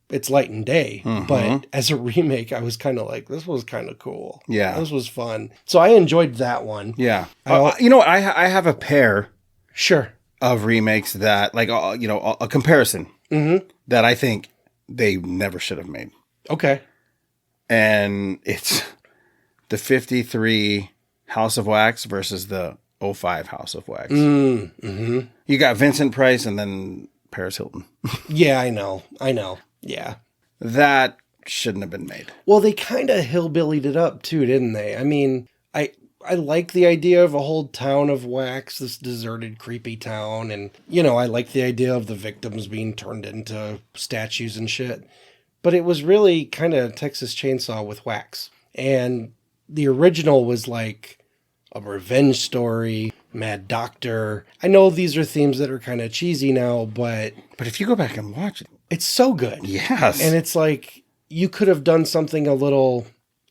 it's light and day. But as a remake, I was kind of like, this was kind of cool. Yeah. This was fun. So I enjoyed that one. Yeah. You know what? I have a pair Sure. of remakes that, like, a comparison that I think they never should have made. Okay. And it's the 53 House of Wax versus the 05 House of Wax. You got Vincent Price and then Paris Hilton. Yeah, I know. Yeah. That shouldn't have been made. Well, they kind of hillbillied it up too, didn't they? I mean, I like the idea of a whole town of wax, this deserted, creepy town. And, I like the idea of the victims being turned into statues and shit. But it was really kind of Texas Chainsaw with wax. And the original was like a revenge story, Mad Doctor. I know these are themes that are kind of cheesy now, but if you go back and watch it, it's so good. Yes. And it's like, you could have done something a little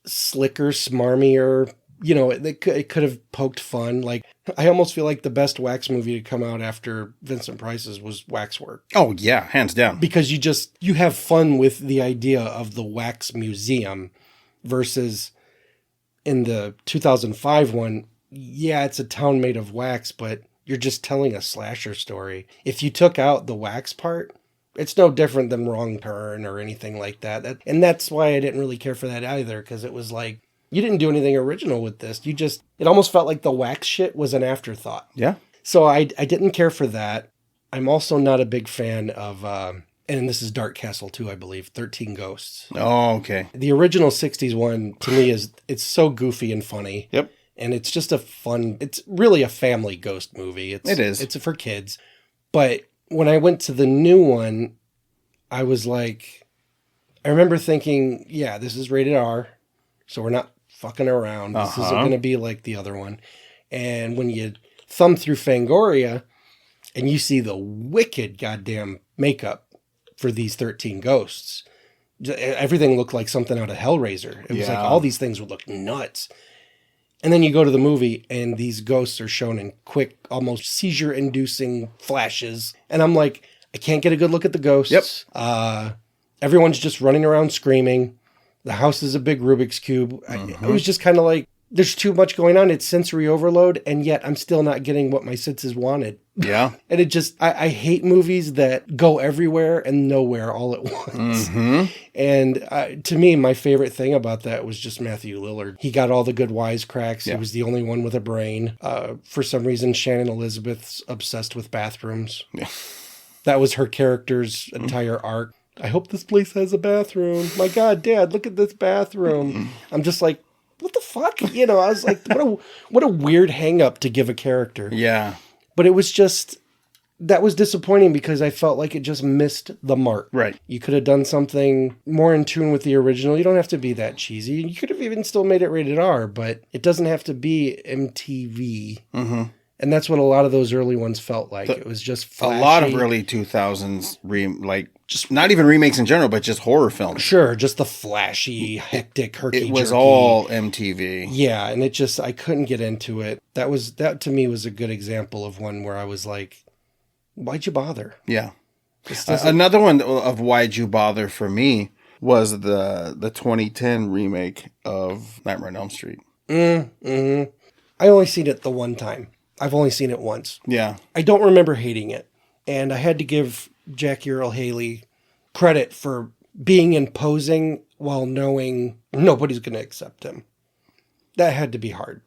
slicker, smarmier. It could have poked fun. Like, I almost feel like the best wax movie to come out after Vincent Price's was Waxwork. Oh, yeah, hands down. Because you have fun with the idea of the wax museum versus in the 2005 one, it's a town made of wax, but you're just telling a slasher story. If you took out the wax part, it's no different than Wrong Turn or anything like that. And that's why I didn't really care for that either, because it was like, you didn't do anything original with this. It almost felt like the wax shit was an afterthought. Yeah. So I didn't care for that. I'm also not a big fan of, and this is Dark Castle too, I believe, 13 Ghosts. Oh, okay. The original 60s one, to me, it's so goofy and funny. Yep. And it's just it's really a family ghost movie. It is. It's for kids. But when I went to the new one, I was like, I remember thinking, this is rated R, so we're not fucking around. This isn't going to be like the other one. And when you thumb through Fangoria and you see the wicked goddamn makeup for these 13 ghosts, everything looked like something out of Hellraiser. It was like all these things would look nuts. And then you go to the movie and these ghosts are shown in quick, almost seizure-inducing flashes. And I'm like, I can't get a good look at the ghosts. Yep. Everyone's just running around screaming. The house is a big Rubik's Cube. I was just kind of like, there's too much going on. It's sensory overload, and yet I'm still not getting what my senses wanted. Yeah. And it just, I hate movies that go everywhere and nowhere all at once. And to me, my favorite thing about that was just Matthew Lillard. He got all the good wisecracks. Yeah. He was the only one with a brain. For some reason, Shannon Elizabeth's obsessed with bathrooms. Yeah. That was her character's entire arc. I hope this place has a bathroom. My God, Dad, look at this bathroom. I'm just like, what the fuck? I was like, what a weird hang up to give a character. Yeah. But it was just, that was disappointing because I felt like it just missed the mark. Right. You could have done something more in tune with the original. You don't have to be that cheesy. You could have even still made it rated R, but it doesn't have to be MTV. Mm-hmm. And that's what a lot of those early ones felt like. It was just flashy. A lot of early 2000s, just not even remakes in general, but just horror films. Sure, just the flashy, hectic, herky-jerky. It was all MTV. Yeah, and I couldn't get into it. That to me was a good example of one where I was like, why'd you bother? Yeah. Another one of why'd you bother for me was the 2010 remake of Nightmare on Elm Street. Mm-hmm. I only seen it the one time. I've only seen it once. Yeah. I don't remember hating it. And I had to give Jackie Earle Haley credit for being imposing while knowing nobody's going to accept him. That had to be hard.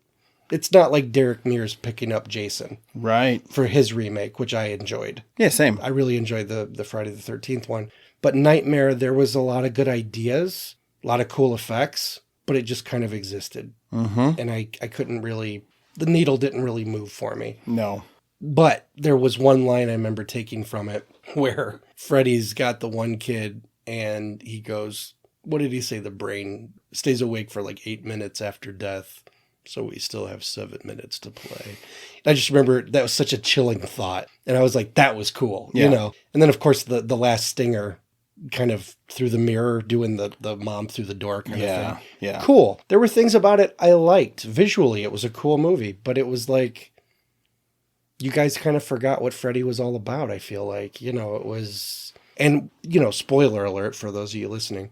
It's not like Derek Mears picking up Jason. Right. For his remake, which I enjoyed. Yeah, same. I really enjoyed the Friday the 13th one. But Nightmare, there was a lot of good ideas, a lot of cool effects, but it just kind of existed. Mm-hmm. And I couldn't really... The needle didn't really move for me. No. But there was one line I remember taking from it where Freddy's got the one kid and he goes, what did he say? The brain stays awake for like 8 minutes after death. So we still have 7 minutes to play. I just remember that was such a chilling thought. And I was like, that was cool, yeah. you know? And then of course the last stinger kind of through the mirror doing the mom through the door kind of thing. Yeah. Cool. There were things about it I liked. Visually, it was a cool movie, but it was like, you guys kind of forgot what Freddy was all about, I feel like. You know, it was... And, you know, spoiler alert for those of you listening.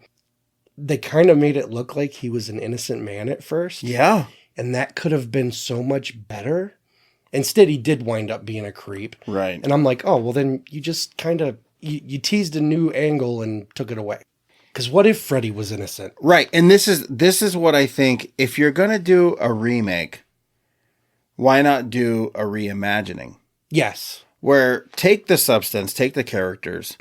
They kind of made it look like he was an innocent man at first. Yeah. And that could have been so much better. Instead, he did wind up being a creep. Right. And I'm like, oh, well, then you just kind of... You teased a new angle and took it away. Because what if Freddy was innocent? Right. And this is what I think. If you're going to do a remake, why not do a reimagining? Yes. Where take the substance, take the characters,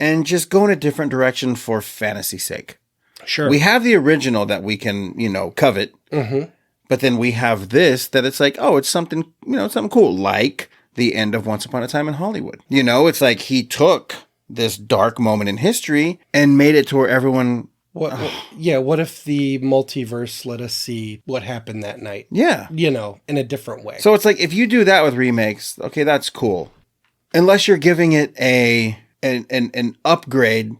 and just go in a different direction for fantasy's sake. Sure. We have the original that we can, covet. Mm-hmm. But then we have this that it's like, oh, it's something, something cool. Like the end of Once Upon a Time in Hollywood. It's like he took this dark moment in history and made it to where everyone... What if the multiverse let us see what happened that night? Yeah. In a different way. So it's like, if you do that with remakes, okay, that's cool. Unless you're giving it an upgrade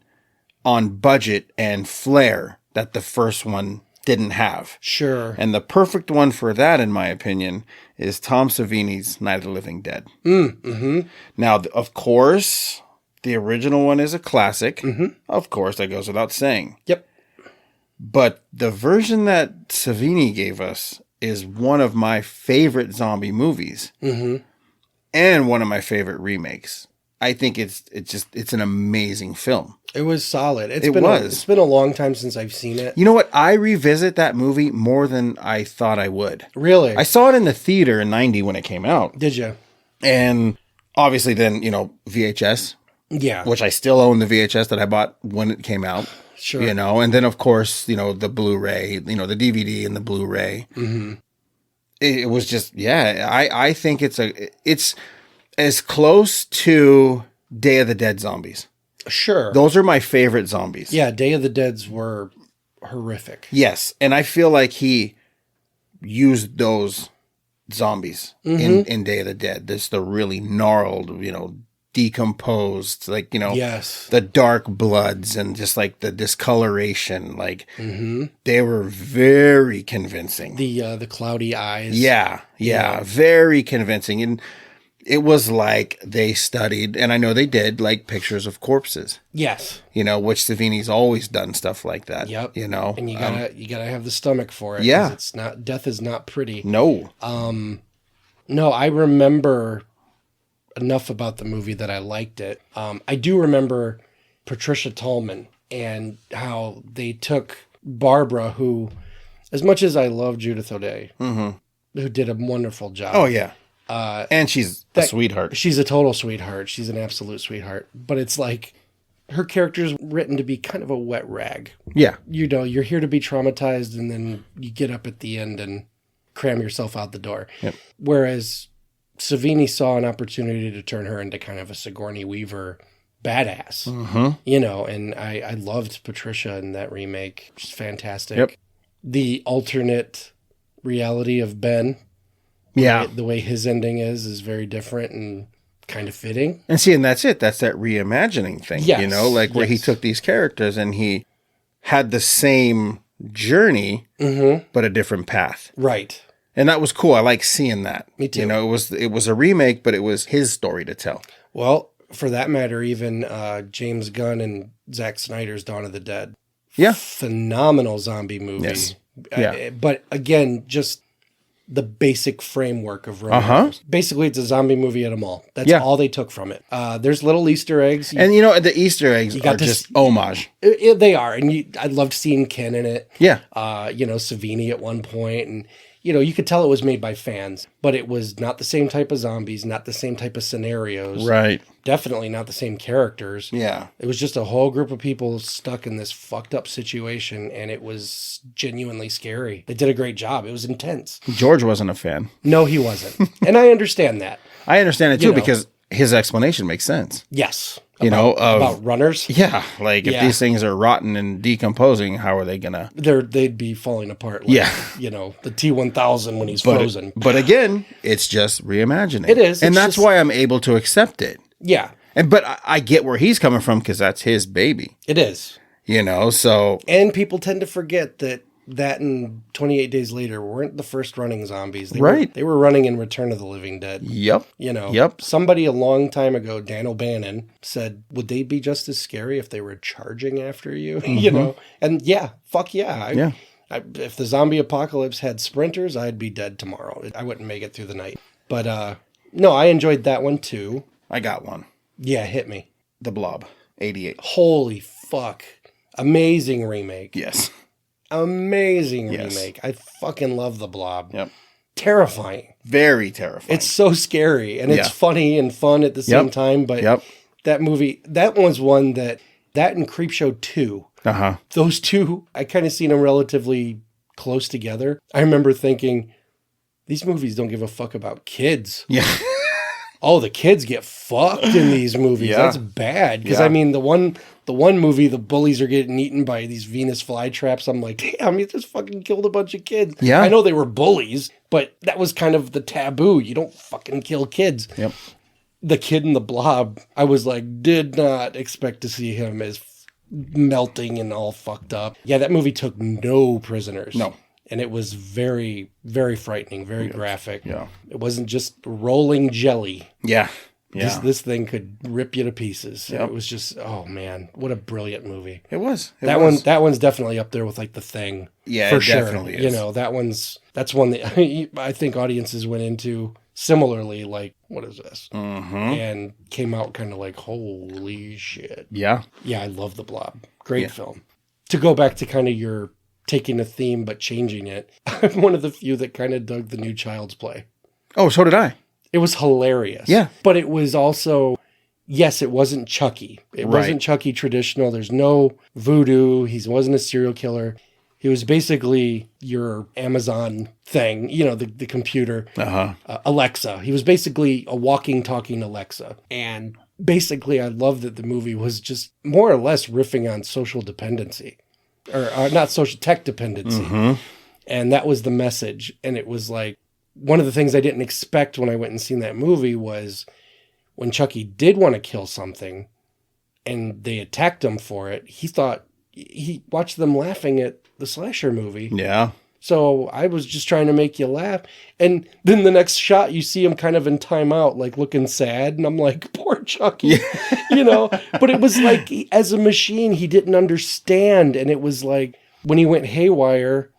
on budget and flair that the first one didn't have. Sure. And the perfect one for that, in my opinion, is Tom Savini's Night of the Living Dead. Mm-hmm. Now, of course, the original one is a classic. Mm-hmm. Of course, that goes without saying. Yep. But the version that Savini gave us is one of my favorite zombie movies. Mm-hmm. And one of my favorite remakes. I think it's an amazing film. It was solid. It's been a long time since I've seen it. You know what? I revisit that movie more than I thought I would. Really? I saw it in the theater in 90 when it came out. Did you? And obviously then, VHS. Yeah. Which I still own the VHS that I bought when it came out. Sure. And then of course, the Blu-ray, the DVD and the Blu-ray. Mm-hmm. It was just, I think it's as close to Day of the Dead zombies. Sure. Those are my favorite zombies. Yeah, Day of the Deads were horrific. Yes, and I feel like he used those zombies in Day of the Dead. This the really gnarled, decomposed, yes, the dark bloods and just like the discoloration. They were very convincing. The cloudy eyes. Yeah, very convincing. And it was like they studied, and I know they did, like pictures of corpses. Yes. Which Savini's always done stuff like that. Yep. And you gotta have the stomach for it. Yeah. Death is not pretty. No. No, I remember enough about the movie that I liked it. I do remember Patricia Tallman and how they took Barbara, who, as much as I love Judith O'Dea, who did a wonderful job. Oh, yeah. And she's a sweetheart. She's a total sweetheart. She's an absolute sweetheart. But it's like her character's written to be kind of a wet rag. Yeah. You're here to be traumatized, and then you get up at the end and cram yourself out the door. Yep. Whereas Savini saw an opportunity to turn her into kind of a Sigourney Weaver badass, you know, and I loved Patricia in that remake. She's fantastic. Yep. The alternate reality of Ben, Yeah. the way his ending is very different and kind of fitting. And see, and that's it. That's that reimagining thing, Yes. you know, like where he took these characters and he had the same journey, but a different path. Right. And that was cool. I like seeing that. Me too. You know, it was a remake, but it was his story to tell. Well, for that matter, even James Gunn and Zack Snyder's Dawn of the Dead. Yeah. Phenomenal zombie movie. Yes. Yeah. But again, just the basic framework of Romero. Basically, it's a zombie movie at a mall. That's all they took from it. There's little Easter eggs. And you know, the Easter eggs are just homage. They are. And I loved seeing Ken in it. Yeah. You know, Savini at one point. And, you know, you could tell it was made by fans, but it was not the same type of zombies, not the same type of scenarios. Right. Definitely not the same characters. Yeah. It was just a whole group of people stuck in this fucked up situation, and it was genuinely scary. They did a great job. It was intense. George wasn't a fan. No, he wasn't. And I understand that. I understand it too, because his explanation makes sense. Yes. About runners. Yeah. Like if these things are rotten and decomposing, how are they going to? They'd be falling apart. Like, you know, the T-1000 when he's frozen. But again, it's just reimagining. It is. And that's why I'm able to accept it. Yeah. But I get where he's coming from because that's his baby. It is. You know, so. And people tend to forget that and 28 Days Later weren't the first running zombies. They were running in Return of the Living Dead. Yep. You know, somebody a long time ago, Dan O'Bannon, said, would they be just as scary if they were charging after you? You know, and fuck yeah. If the zombie apocalypse had sprinters, I'd be dead tomorrow. I wouldn't make it through the night. But no, I enjoyed that one too. I got one. Yeah, hit me. The Blob, 88. Holy fuck. Amazing remake. Yes. Amazing remake. I fucking love The Blob. Yep. Terrifying. Very terrifying. It's so scary, and it's funny and fun at the same time, but that movie, that one's one that and Creepshow 2, those two, I kind of seen them relatively close together. I remember thinking, these movies don't give a fuck about kids. Yeah. Oh, the kids get fucked in these movies. That's bad. Because, I mean, the one movie, the bullies are getting eaten by these Venus flytraps. I'm like, damn, you just fucking killed a bunch of kids. Yeah. I know they were bullies, but that was kind of the taboo. You don't fucking kill kids. Yep. The kid in The Blob, I was like, did not expect to see him as melting and all fucked up. Yeah, that movie took no prisoners. No. And it was very, very frightening, very graphic. Yeah. It wasn't just rolling jelly. Yeah. This thing could rip you to pieces. It was just, oh man, what a brilliant movie. It was. That one's definitely up there with like The Thing. Yeah, for it sure. definitely is. You know, that's one that I think audiences went into similarly, like, what is this? And came out kind of like, holy shit. Yeah. Yeah, I love The Blob. Great film. To go back to kind of your taking a theme but changing it, I'm one of the few that kind of dug the new Child's Play. Oh, so did I. It was hilarious. Yeah. But it was also, yes, it wasn't Chucky. It wasn't Chucky traditional. There's no voodoo. He wasn't a serial killer. He was basically your Amazon thing, you know, the computer, Alexa. He was basically a walking, talking Alexa. And basically, I love that the movie was just more or less riffing on social dependency. Or not social, tech dependency. And that was the message. And it was like, one of the things I didn't expect when I went and seen that movie was when Chucky did want to kill something and they attacked him for it, he watched them laughing at the slasher movie. Yeah. So I was just trying to make you laugh. And then the next shot, you see him kind of in timeout, like looking sad. And I'm like, poor Chucky, you know, but it was like, as a machine, he didn't understand. And it was like, when he went haywire,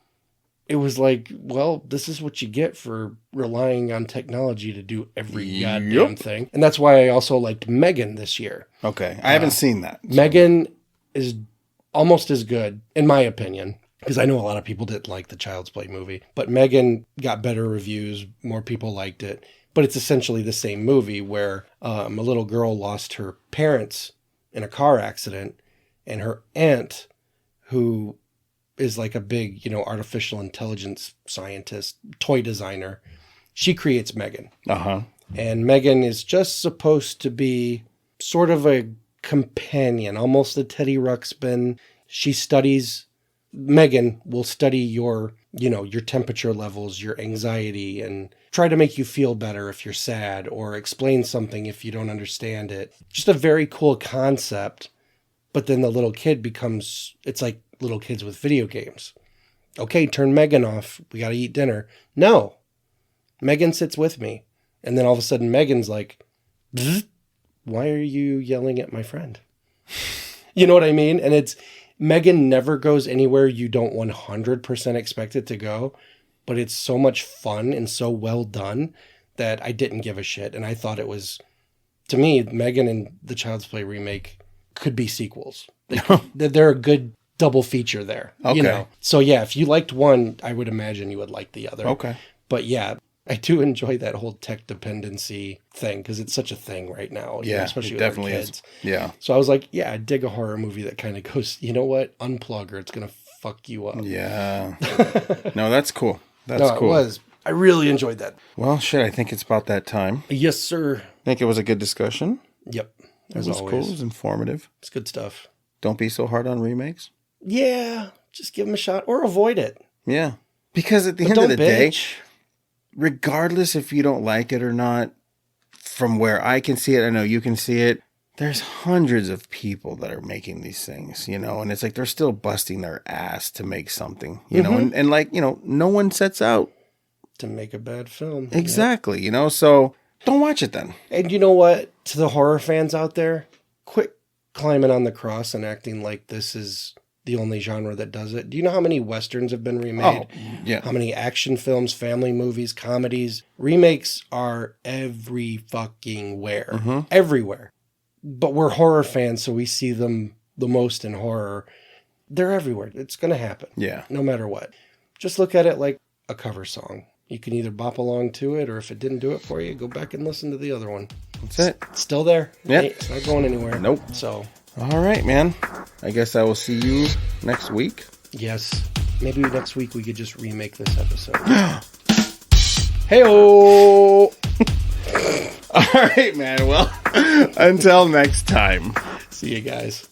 it was like, well, this is what you get for relying on technology to do every goddamn thing. And that's why I also liked Megan this year. Okay. I haven't seen that. So. Megan is almost as good, in my opinion, because I know a lot of people didn't like the Child's Play movie, but Megan got better reviews. More people liked it. But it's essentially the same movie where a little girl lost her parents in a car accident, and her aunt, who is like a big, you know, artificial intelligence scientist, toy designer, she creates Megan. And Megan is just supposed to be sort of a companion, almost a Teddy Ruxpin. Megan will study your temperature levels, your anxiety, and try to make you feel better if you're sad, or explain something if you don't understand it. Just a very cool concept. But then the little kid it's like little kids with video games. Okay, turn Megan off. We got to eat dinner. No. Megan sits with me. And then all of a sudden Megan's like, why are you yelling at my friend? You know what I mean? And Megan never goes anywhere you don't 100% expect it to go, but it's so much fun and so well done that I didn't give a shit. And I thought it was, to me, Megan and the Child's Play remake could be sequels. They're a good double feature there. Okay. So yeah, if you liked one, I would imagine you would like the other. Okay. But yeah, I do enjoy that whole tech dependency thing because it's such a thing right now. Yeah, especially it with definitely our kids. is. Yeah. So I was like, yeah, I dig a horror movie that kind of goes, you know what? Unplug or it's going to fuck you up. Yeah. No, that's cool. That's No, cool. it was. I really enjoyed that. Well, shit, I think it's about that time. Yes, sir. I think it was a good discussion. Yep. It As was always. cool. It was informative. It's good stuff. Don't be so hard on remakes. Yeah. Just give them a shot or avoid it. Yeah. Because at the end of the day, regardless if you don't like it or not, from where I can see it, I know you can see it, there's hundreds of people that are making these things, and it's like they're still busting their ass to make something, and like, no one sets out to make a bad film. Exactly, so don't watch it then. And you know what? To the horror fans out there, quit climbing on the cross and acting like this is the only genre that does it. Do you know how many Westerns have been remade? Oh, yeah. How many action films, family movies, comedies? Remakes are every fucking where. Everywhere. But we're horror fans, so we see them the most in horror. They're everywhere. It's going to happen. Yeah. No matter what. Just look at it like a cover song. You can either bop along to it, or if it didn't do it for you, go back and listen to the other one. That's it. It's still there. Yeah. It's not going anywhere. Nope. So... all right, man. I guess I will see you next week. Yes. Maybe next week we could just remake this episode. Hey-oh! All right, man. Well, until next time. See you guys.